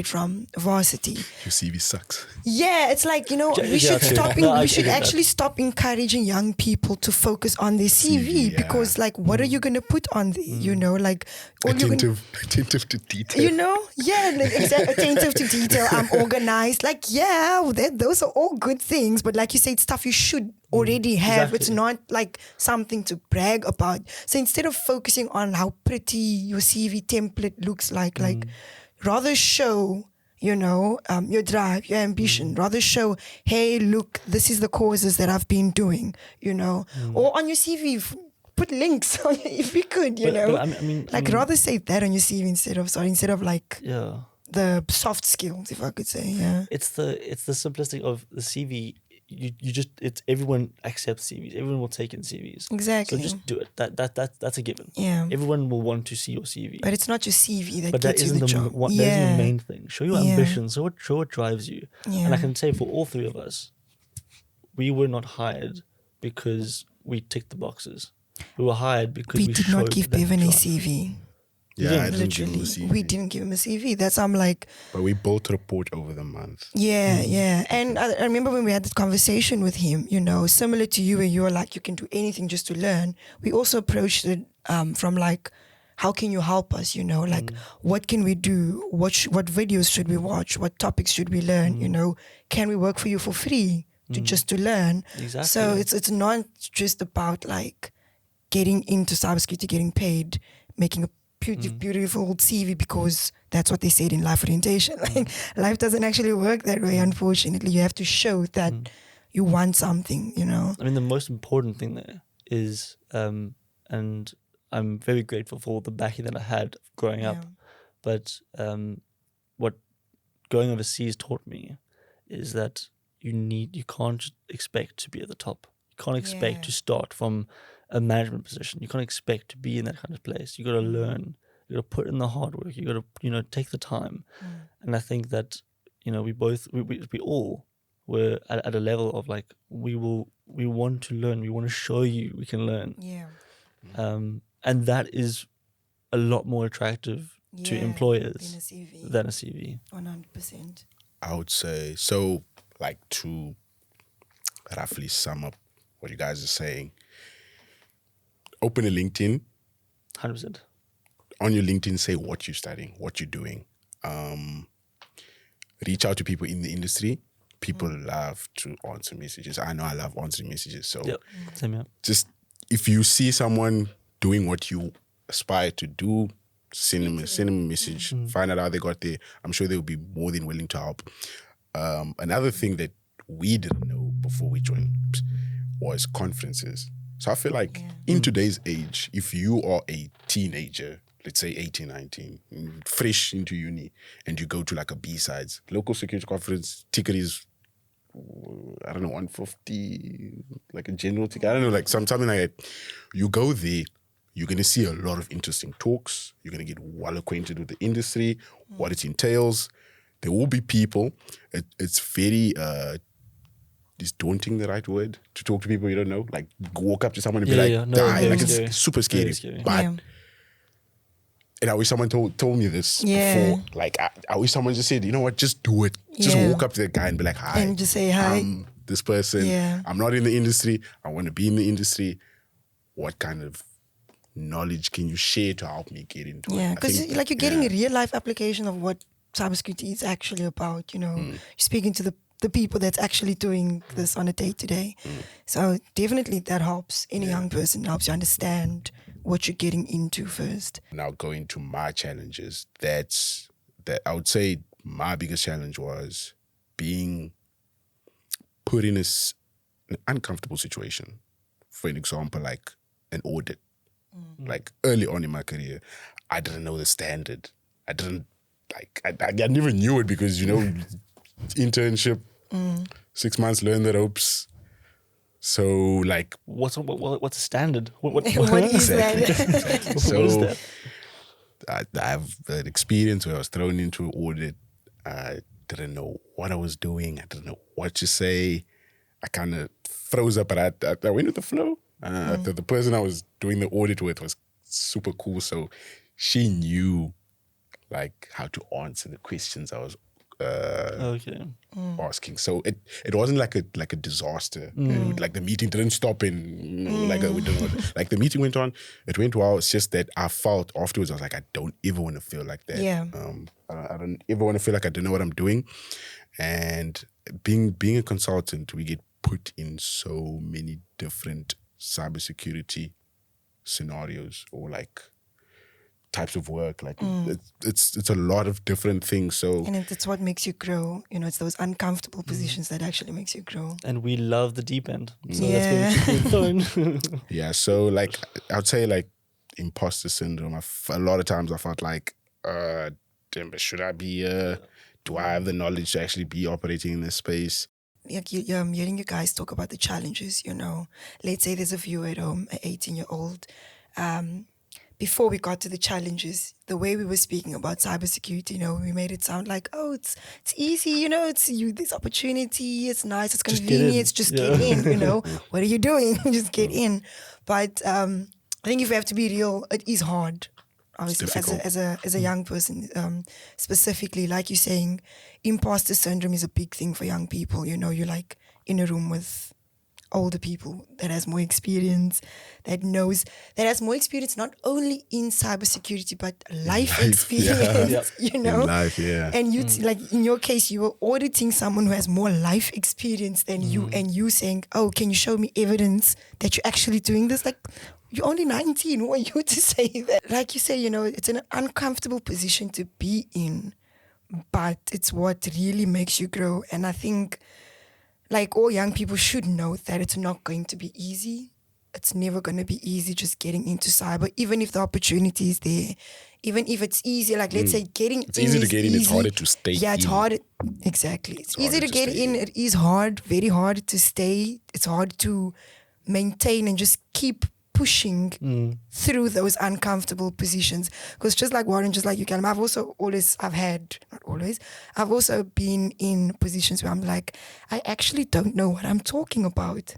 from varsity. Your CV sucks. Yeah, it's like, we should actually stop encouraging young people to focus on their CV because like, what are you going to put on there? Like, attentive to detail. Attentive to detail. I'm organized. Like, those are all good things. But like you said, stuff you should already have. Exactly. It's not like something to brag about. So instead of focusing on how pretty your CV template looks like rather show, your drive, your ambition. Rather show, hey, look, this is the causes that I've been doing, or on your CV, put links if we could, rather say that on your CV instead of like the soft skills, if I could say. Yeah, it's the simplistic of the CV. It's everyone accepts CVs. Everyone will take in CVs. Exactly. So just do it. That's a given. Yeah. Everyone will want to see your CV. But it's not your CV that gets you the job. That isn't the main thing. Show your ambition. Show what drives you. Yeah. And I can say for all three of us, we were not hired because we ticked the boxes. We were hired because we did not give Bevan a CV. Yeah, I didn't give him a CV. We didn't give him a CV. I'm like... But we built a report over the month. Yeah. And I remember when we had this conversation with him, similar to you where you were like, you can do anything just to learn. We also approached it from like, how can you help us? Like what can we do? What videos should we watch? What topics should we learn? Can we work for you for free to learn? Exactly. So it's not just about like getting into cybersecurity, getting paid, making a beautiful CV because that's what they said in life orientation. Like life doesn't actually work that way, unfortunately. You have to show that you want something, I mean, the most important thing there is, and I'm very grateful for the backing that I had growing up, but what going overseas taught me is that you can't expect to be at the top. You can't expect to start from a management position. You can't expect to be in that kind of place. You got to learn. You got to put in the hard work. You got to take the time. And I think that we all were at a level of like we want to learn. We want to show you we can learn. Yeah. And that is a lot more attractive to employers than a CV. 100%. I would say so. Like to roughly sum up what you guys are saying, open a LinkedIn. 100%. On your LinkedIn, say what you're studying, what you're doing. Reach out to people in the industry. People love to answer messages. I know I love answering messages. So Same here. just if you see someone doing what you aspire to do, send them a message. Find out how they got there. I'm sure they'll be more than willing to help. Another thing that we didn't know before we joined was conferences. So I feel like in today's age, if you are a teenager, let's say 18, 19, fresh into uni, and you go to like a B-sides, local security conference, ticket is, I don't know, 150, like a general ticket. I don't know, like something like that. You go there, you're going to see a lot of interesting talks. You're going to get well acquainted with the industry, what it entails. There will be people. It's very, is daunting the right word? To talk to people you don't know? Like walk up to someone and be like, die. Like it's super scary. But, and I wish someone told me this before. Like I wish someone just said, you know what, just do it. Just walk up to the guy and be like, hi. And just say hi. I'm this person. I'm not in the industry. I want to be in the industry. What kind of knowledge can you share to help me get into it? Yeah, because like you're getting a real life application of what cybersecurity is actually about, You're speaking to the people that's actually doing this on a day-to-day. So definitely that helps any young person, helps you understand what you're getting into first. Now going to my challenges, that I would say my biggest challenge was being put in an uncomfortable situation. For an example, like an audit. Like early on in my career, I didn't know the standard. I didn't I never knew it because, internship, 6 months, learn the ropes. So like, what's a standard? What is that? So what is that? I have an experience where I was thrown into an audit. I didn't know what I was doing. I didn't know what to say. I kind of froze up, but I went with the flow. The person I was doing the audit with was super cool. So she knew like how to answer the questions I was asking. So it wasn't like a disaster. Like the meeting didn't stop and we didn't like the meeting went on. It went well. It's just that I felt afterwards I was like, I don't ever want to feel like that. Yeah. I don't ever want to feel like I don't know what I'm doing. And being a consultant, we get put in so many different cybersecurity scenarios or like types of work. Like it's a lot of different things. So and it's what makes you grow. It's those uncomfortable positions that actually makes you grow. And we love the deep end. So that's where we should be thrown. Yeah. So like I'd say like imposter syndrome. A lot of times I felt like, damn, but should I be? Do I have the knowledge to actually be operating in this space? Like I'm hearing you guys talk about the challenges. Let's say there's a viewer at home, an 18-year-old. Before we got to the challenges, the way we were speaking about cybersecurity, we made it sound like, oh, it's easy, it's this opportunity, it's nice, it's convenient, just get in, What are you doing? Just get in. But I think if we have to be real, it is hard. Obviously, as a young person, specifically, like you're saying, imposter syndrome is a big thing for young people. You're like in a room with older people, that has more experience, that has more experience not only in cybersecurity but life experience, you know. In life, yeah. And you like in your case, you were auditing someone who has more life experience than you, and you saying, "Oh, can you show me evidence that you're actually doing this?" Like, you're only 19. Who are you to say that? Like you say, you know, it's an uncomfortable position to be in, but it's what really makes you grow. And I think, like, all young people should know that it's not going to be easy. It's never going to be easy just getting into cyber, even if the opportunity is there. Even if it's easy, like, let's say getting It's in easy to is get in, easy. it's harder to stay Yeah, it's in. hard. Exactly. It's easy harder to to get stay in. in. It is hard, very hard to stay. It's hard to maintain and just keep pushing through those uncomfortable positions. Because just like Warren, just like you, Callum, I've also been in positions where I'm like, I actually don't know what I'm talking about.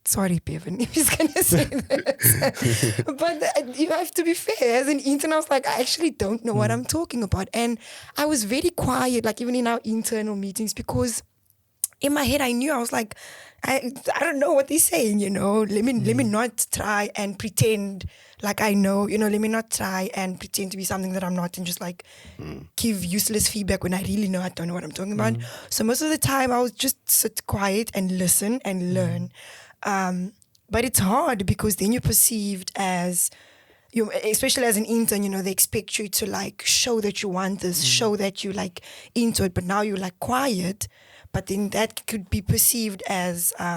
Sorry, Bevan, if he's going to say this. But you have to be fair. As an intern, I was like, I actually don't know what I'm talking about. And I was very quiet, like even in our internal meetings, because in my head, I knew, I was like, I don't know what they're saying, you know. Let me not try and pretend like I know, you know. Let me not try and pretend to be something that I'm not, and just like give useless feedback when I really know I don't know what I'm talking about. So most of the time, I would just sit quiet and listen and learn. But it's hard because then you're perceived as, you, especially as an intern, you know, they expect you to like show that you want this, show that you like into it, but now you're like quiet. But then that could be perceived as You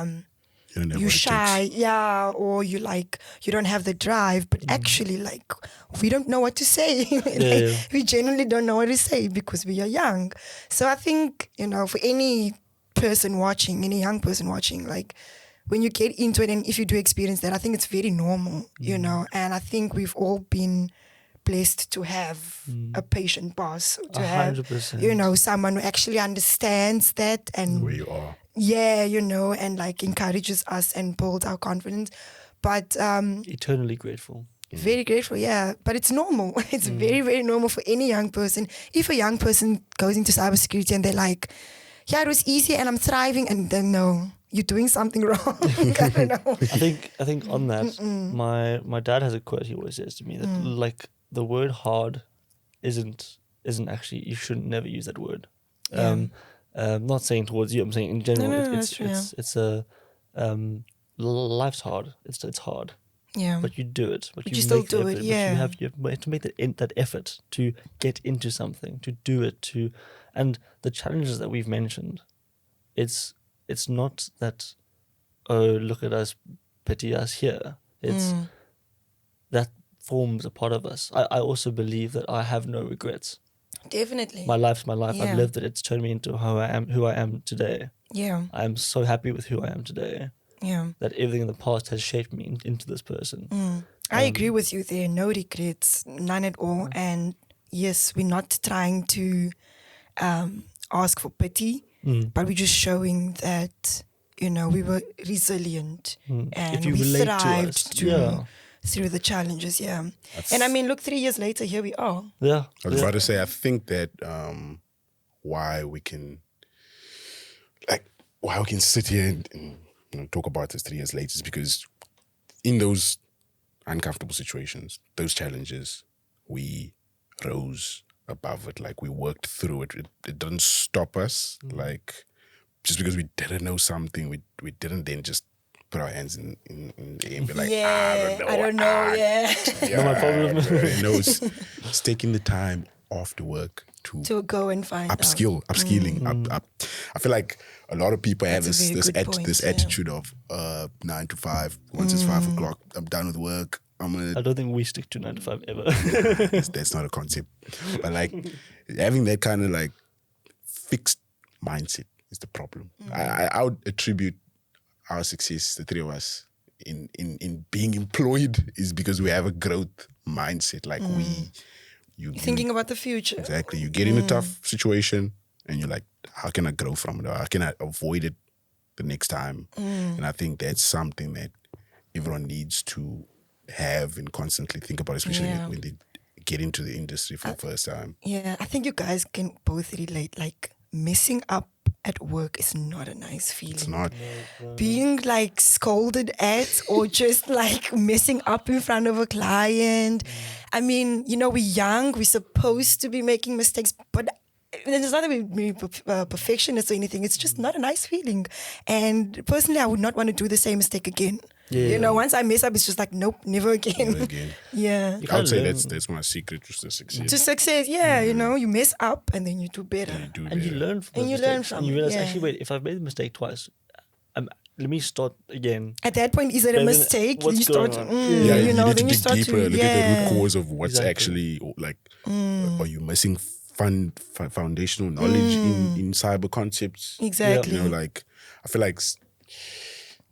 don't know you're what it shy, takes. yeah, or you like you don't have the drive. But actually, like, we don't know what to say. We generally don't know what to say because we are young. So I think, you know, for any person watching, any young person watching, like, when you get into it and if you do experience that, I think it's very normal, you know. And I think we've all been blessed to have a patient boss, to have, 100%. you know, someone who actually understands that and Where you are. yeah, you know, and like encourages us and builds our confidence. But Eternally grateful. very grateful, yeah. But it's normal. It's very, very normal for any young person. If a young person goes into cybersecurity and they're like, yeah, it was easy and I'm thriving, and then no, you're doing something wrong. I don't know. I think on that, my dad has a quote he always says to me that like the word hard isn't actually, you should never use that word. Not saying towards you, I'm saying in general. No, it's that's true, it's a life's hard. It's hard. Yeah. But you do it. But you still make the do it, effort, yeah. But you have to make that effort to get into something, to do it, and the challenges that we've mentioned, it's not that, oh, look at us, pity us here. It's that forms a part of us. I also believe that I have no regrets. Definitely. My life's my life. Yeah. I've lived it. It's turned me into who I am today. Yeah. I'm so happy with who I am today. Yeah. That everything in the past has shaped me into this person. I agree with you there. No regrets, none at all. And yes, we're not trying to ask for pity, but we're just showing that, you know, we were resilient and If you we relate to thrived us, through the challenges. Yeah. And I mean, look, 3 years later, here we are. Yeah. I was about to say, I think that why we can sit here and you know, talk about this 3 years later is because in those uncomfortable situations, those challenges, we rose above it. Like, we worked through it. It didn't stop us. Like, just because we didn't know something, we didn't then just put our hands in the air and be like, I don't know. Yeah. Not my problem. No, it's taking the time after work To go and find upskilling. I feel like a lot of people have That's a very good point, this yeah. attitude of 9 to 5. Once it's 5 o'clock, I'm done with work. I don't think we stick to 9 to 5 ever. That's not a concept. But like having that kind of like fixed mindset is the problem. I would attribute our success, the three of us, in being employed is because we have a growth mindset. Like you're Thinking about the future. Exactly. You get in a tough situation and you're like, how can I grow from it? Or how can I avoid it the next time? And I think that's something that everyone needs to have and constantly think about, especially when they get into the industry for the first time. Yeah, I think you guys can both relate. Like, messing up at work is not a nice feeling. It's not. Being like scolded at or just like messing up in front of a client. I mean, you know, we're young, we're supposed to be making mistakes, but it's not that we're perfectionists or anything. It's just not a nice feeling. And personally, I would not want to do the same mistake again. Yeah. You know, once I mess up, it's just like, nope, never again. Never again. Yeah. You I would can't say learn. that's my secret just to succeed. To success, yeah, you know, you mess up and then you do better. You do And you better. learn from And those you learn mistakes. from and you it, realize, yeah. actually, wait, if I've made the mistake twice, let me start again. At that point, is it a Then mistake? what's You start, going on? Yeah, you know, need then to you dig start deeper, to, look at the root cause of what's Exactly. actually like. Are you missing foundational knowledge in cyber concepts? Exactly. You know, like I feel like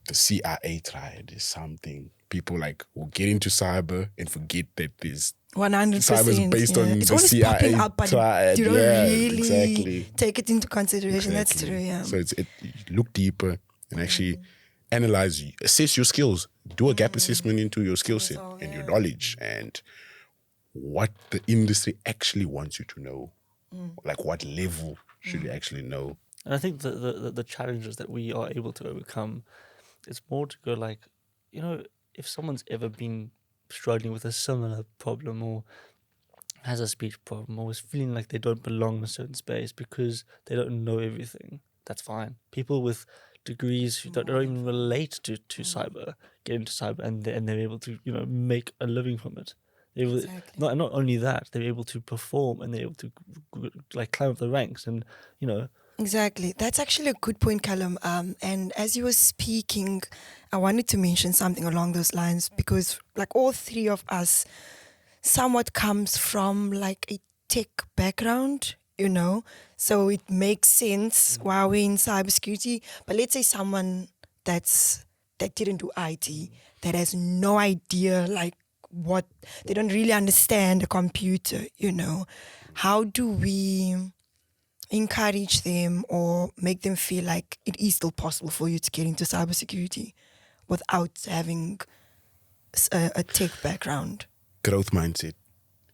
the CIA triad is something people like will get into cyber and forget that there's 100%. cyber is based on It's the always CIA popping up, but triad. you don't Yeah, really exactly. take it into consideration. That's Exactly. true, yeah. So you look deeper and actually analyze, assess your skills, do a gap assessment into your skill set all, and your knowledge and what the industry actually wants you to know. Like what level should you actually know? And I think the challenges that we are able to overcome, it's more to go like, you know, if someone's ever been struggling with a similar problem or has a speech problem or is feeling like they don't belong in a certain space because they don't know everything, that's fine. People with degrees who don't even relate to cyber get into cyber and they're able to, you know, make a living from it. Not only that, they're able to perform and they're able to like climb up the ranks and, you know. Exactly. That's actually a good point, Callum. And as you were speaking, I wanted to mention something along those lines because like all three of us somewhat comes from like a tech background, you know, so it makes sense while we're in cybersecurity. But let's say someone that didn't do IT, that has no idea like what, they don't really understand a computer, you know. How do we encourage them or make them feel like it is still possible for you to get into cybersecurity without having a tech background? Growth mindset.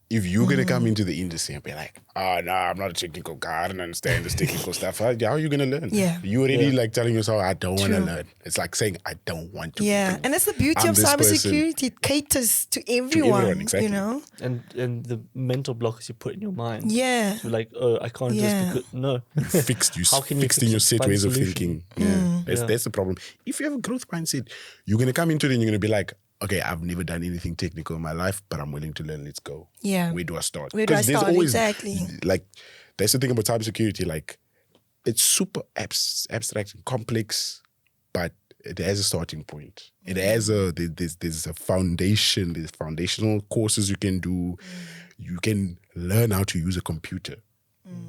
If you're going to come into the industry and be like, oh, no, I'm not a technical guy, I don't understand this technical stuff, how are you going to learn? Yeah. You already like telling yourself, I don't want to True. learn. It's like saying, I don't want to. Yeah, and that's the beauty I'm of this person. cybersecurity. It caters to everyone, exactly. you know? And the mental blocks you put in your mind. Yeah. So like, oh, I can't Yeah. just no. Fixed How can you fixed fix in your it? set Find a ways of solution. thinking. Yeah. That's the problem. If you have a growth mindset, you're going to come into it and you're going to be like, okay, I've never done anything technical in my life, but I'm willing to learn. Let's go. Yeah. Where do I start? Where do I 'Cause there's start? always, Exactly. like, that's the thing about cybersecurity. Like, it's super abstract and complex, but it has a starting point. It has there's a foundation. There's foundational courses you can do. You can learn how to use a computer.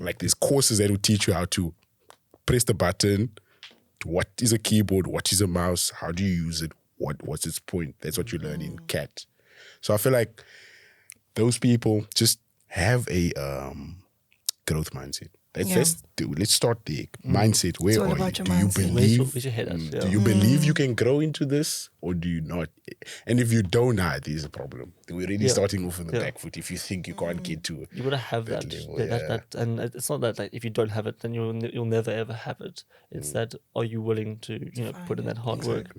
Like, there's courses that will teach you how to press the button. What is a keyboard? What is a mouse? How do you use it? What's its point? That's what you learn in CAT. So I feel like those people just have a growth mindset. Let's start there. Mindset. Where It's all are about you? your Do you mindset. believe? Where's your head at? Yeah. Do you believe you can grow into this, or do you not? And if you don't, there's a problem. We're really starting off on the back foot. If you think you can't get to it, You gotta have that, level, that, and it's not that like if you don't have it, then you'll never ever have it. It's that are you willing to put in that hard work?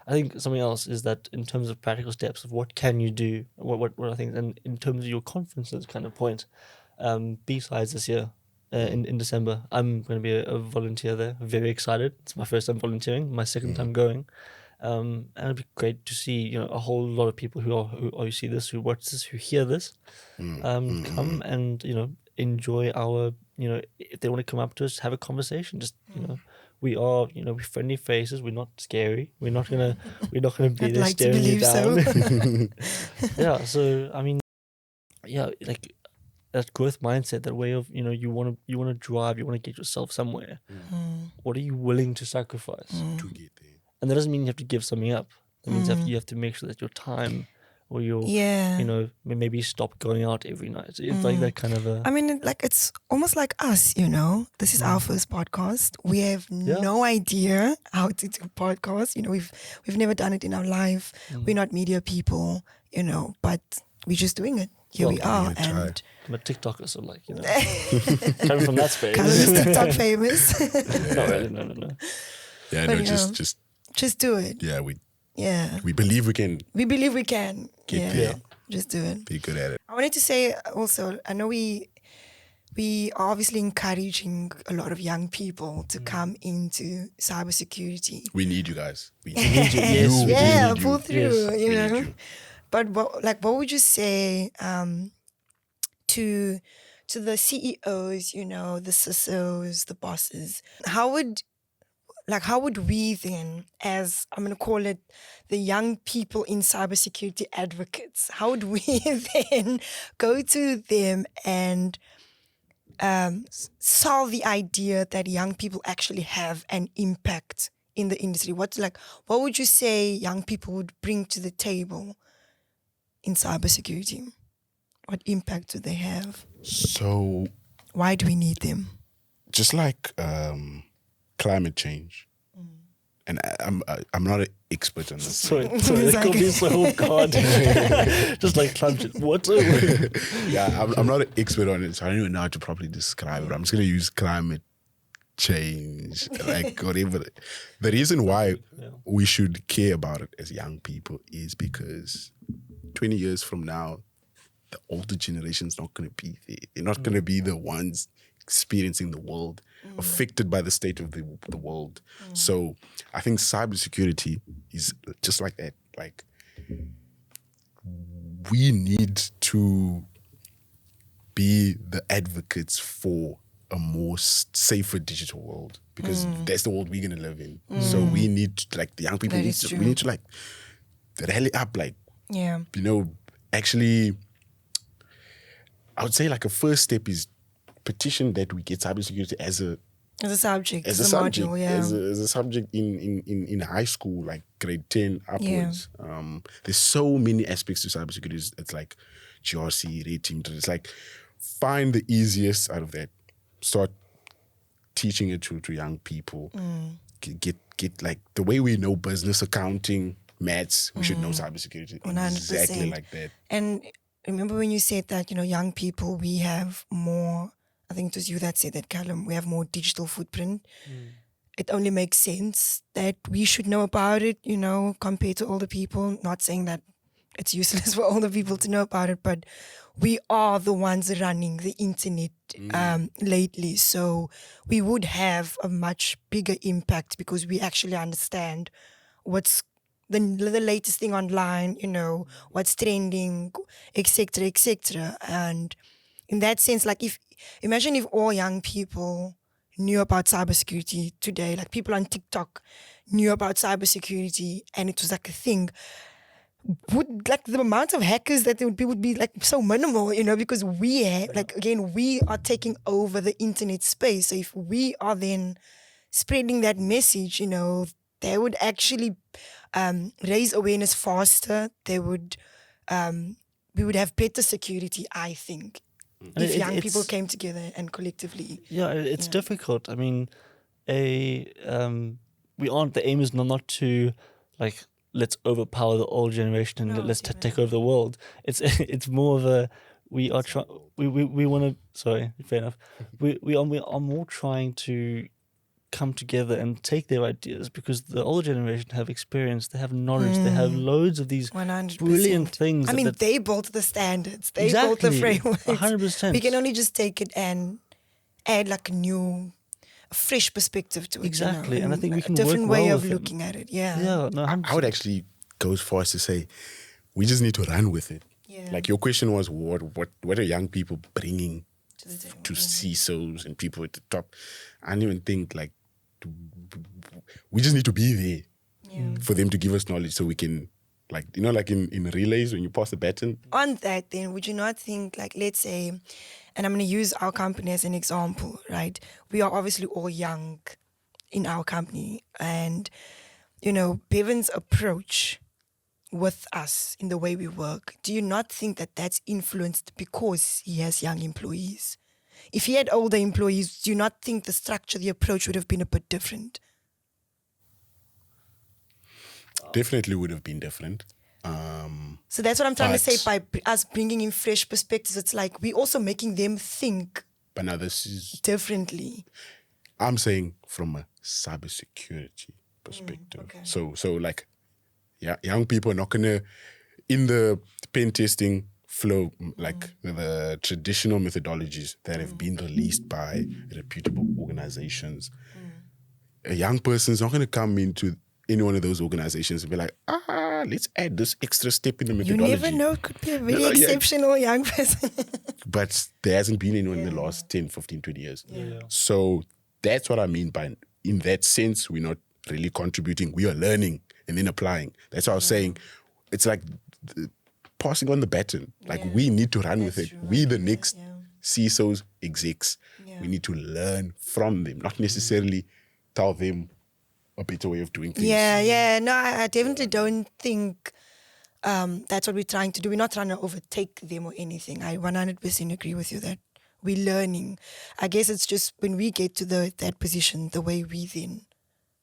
I think something else is that in terms of practical steps of what can you do, what are things, and in terms of your conferences kind of point, B-sides this year. In December, I'm going to be a volunteer there. Very excited. It's my first time volunteering, my second time going, and it'd be great to see a whole lot of people who see this, who watch this, who hear this, come and enjoy our if they want to come up to us, have a conversation. Just we are we're friendly faces. We're not scary. We're not gonna be I'd there like to staring you believe so. down. Yeah. So I mean, yeah, like. That growth mindset, that way of you want to drive, you want to get yourself somewhere. What are you willing to sacrifice to get there. And that doesn't mean you have to give something up. That means you have to make sure that your time or your maybe stop going out every night. It's like that kind of a. I mean, it's almost like us, This is our first podcast. We have no idea how to do podcasts. We've never done it in our life. We're not media people, but we're just doing it. here we Well, are. try. And I'm a TikToker, so like, you know, coming from that space. Callum is TikTok famous. Not really, no. Yeah, But no, yeah. just do it. yeah, Yeah. we believe we can We believe we can. get Yeah. there, Just do it. be good at it. I wanted to say also, I know we are obviously encouraging a lot of young people to come into cybersecurity. We need you guys. We need you. Yes, we do Yeah, need pull you. through, Yes, you we know. need you. But what would you say to the CEOs, you know, the CISOs, the bosses? How would we then, as I'm going to call it, the young people in cybersecurity advocates, how would we then go to them and solve the idea that young people actually have an impact in the industry? What would you say young people would bring to the table in cybersecurity? What impact do they have? So Why do we need them? just like climate change, and I'm not an expert on this. Sorry, it could be so, oh God. Just like climate. What? Yeah, I'm not an expert on it, so I don't even know how to properly describe it. I'm just gonna use climate change, like whatever. The reason why we should care about it as young people is because 20 years from now, the older generation's not going to be there. They're not going to be the ones experiencing the world, affected by the state of the world. So I think cybersecurity is just like that. Like, we need to be the advocates for a more safer digital world, because that's the world we're going to live in. So we need to, like, the young people, That is we true. need to like rally up, like, Yeah. you know, actually, I would say like a first step is petition that we get cybersecurity as a subject, as as a a subject, module, yeah. as a subject in high school, like grade 10 upwards. There's so many aspects to cybersecurity. It's like GRC, red team. It's like, find the easiest out of that. Start teaching it to young people. Get like the way we know business, accounting, maths, we should know cybersecurity 100%. exactly like that. And remember when you said that, you know, young people, we have more, I think it was you that said that, Callum, we have more digital footprint. It only makes sense that we should know about it, you know, compared to older people. Not saying that it's useless for older people to know about it, but we are the ones running the internet lately. So we would have a much bigger impact because we actually understand what's the latest thing online, you know, what's trending, etc., etc. And in that sense, like, imagine if all young people knew about cybersecurity today, like people on TikTok knew about cybersecurity and it was like a thing. Would, like, the amount of hackers that there would be like so minimal, you know, because we are taking over the internet space. So if we are then spreading that message, you know, they would actually raise awareness faster. They would, we would have better security, I think, if young people came together and collectively. Yeah, it's difficult. I mean, the aim is not to, like, let's overpower the old generation and let's take over the world. It's more of a, we are trying, we want to, sorry, fair enough. We are more trying to come together and take their ideas, because the older generation have experience, they have knowledge, they have loads of these 100%. brilliant things. I mean, they built the standards, they built the frameworks. 100%. We can only just take it and add like a fresh perspective to it. Exactly, you know, and I think we can a different work way well of with them. looking at it. Yeah. Yeah, no, I would actually go as far as to say we just need to run with it. Yeah. Like, your question was, what are young people bringing To the table, to CISOs and people at the top? I don't even think, like, we just need to be there for them to give us knowledge so we can, like, you know, like in relays when you pass the baton. On that, then, would you not think, like, let's say, and I'm going to use our company as an example, right? We are obviously all young in our company, and, you know, Bevan's approach with us in the way we work, do you not think that that's influenced because he has young employees? If he had older employees, do you not think the structure, the approach would have been a bit different? Definitely would have been different. So So that's what I'm trying to say But- by us bringing in fresh perspectives. It's like we're also making them think But now this is, differently. I'm saying from a cybersecurity perspective. okay. So like, yeah, young people are not gonna, in the pen testing flow, like the traditional methodologies that have been released by reputable organizations. A young person's not gonna come into any one of those organizations and be like, let's add this extra step in the You methodology. never know. It could be a very No, yeah. exceptional young person. But there hasn't been anyone in the last 10, 15, 20 years. Yeah. So that's what I mean by, in that sense, we're not really contributing. We are learning and then applying. That's what I was saying. It's like passing on the baton. Like we need to run with it. true. We, the next Yeah. CISOs, execs, Yeah. we need to learn from them, not necessarily tell them a better way of doing things. Yeah. No, I definitely don't think that's what we're trying to do. We're not trying to overtake them or anything. I 100% agree with you that we're learning. I guess it's just when we get to that position, the way we then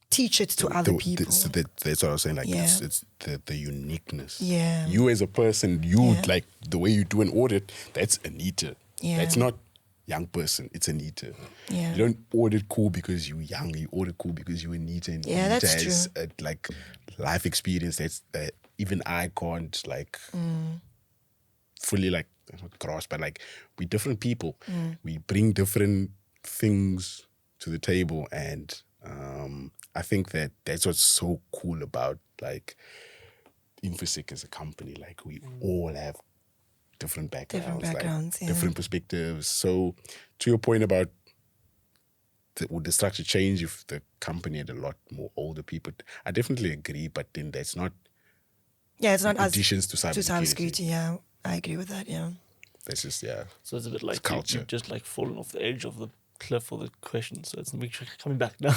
teach it to other people. So that's what I was saying. Like Yeah. it's the uniqueness. Yeah. You as a person, you Yeah. like the way you do an audit. That's Anita. Yeah. That's not young person. It's Anita. Yeah. You don't audit cool because you're young. You audit cool because you're Anita. And Yeah, Anita that's has true. a, like life experience that even I can't like fully like not grasp. But like we're different people. We bring different things to the table, and I think that's what's so cool about like InfoSec as a company. Like we all have different backgrounds, backgrounds, like yeah. different perspectives. So to your point about would the structure change if the company had a lot more older people? I definitely agree, but then that's not Yeah, it's not us additions to cybersecurity. Yeah, I agree with that. Yeah. That's just So it's a bit like culture. you've just like fallen off the edge of the cliff or the question. So it's coming back now,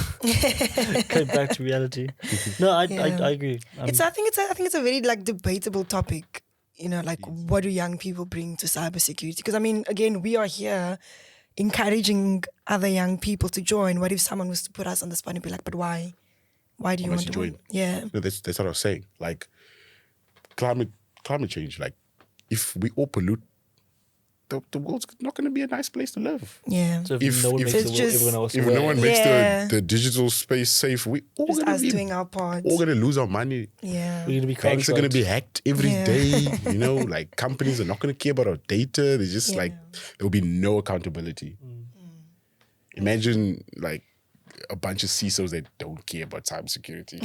coming back to reality. No, I agree. I think it's a very like debatable topic. You know, like what do young people bring to cybersecurity? Because I mean, again, we are here encouraging other young people to join. What if someone was to put us on the spot and be like, "But why? Why do you Why want must to you join?" join? Yeah, No, that's what I was saying. Like climate change. Like if we all pollute, the world's not going to be a nice place to live. yeah. So If- no one if- makes It's the just- everyone else If aware. no one makes Yeah. the digital space safe, we all Just going us to be doing our part. all going to lose our money. Yeah, we're gonna be Banks are going to be hacked every Yeah. day. You know, like companies are not going to care about our data. They just like there will be no accountability. Imagine like a bunch of CISOs that don't care about cybersecurity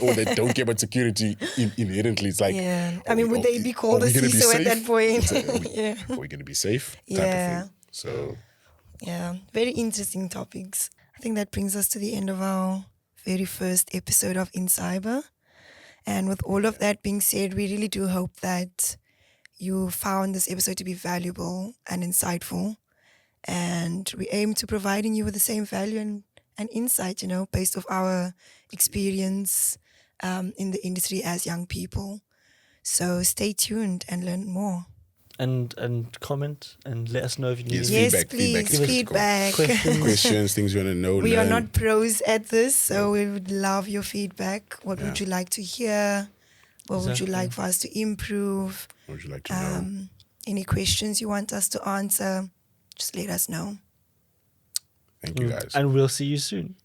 or that don't care about security inherently. It's like, yeah. I are mean, we- would they be called a are we gonna be CISO at safe? that point? Yeah. Are we going to be safe? Type Yeah. of thing. So Yeah, very interesting topics. I think that brings us to the end of our very first episode of InCyber. And with all of that being said, we really do hope that you found this episode to be valuable and insightful. And we aim to providing you with the same value and insight, you know, based off our experience in the industry as young people. So stay tuned and learn more. and comment and let us know if you need Yes, any Yes, feedback please, is critical. feedback. questions. questions, things you want to know. We are learn. not pros at this, so we would love your feedback. What would you like to hear? What would you Exactly. like for us to improve? What would you like to know? Any questions you want us to answer? Just let us know. Thank you guys. And we'll see you soon.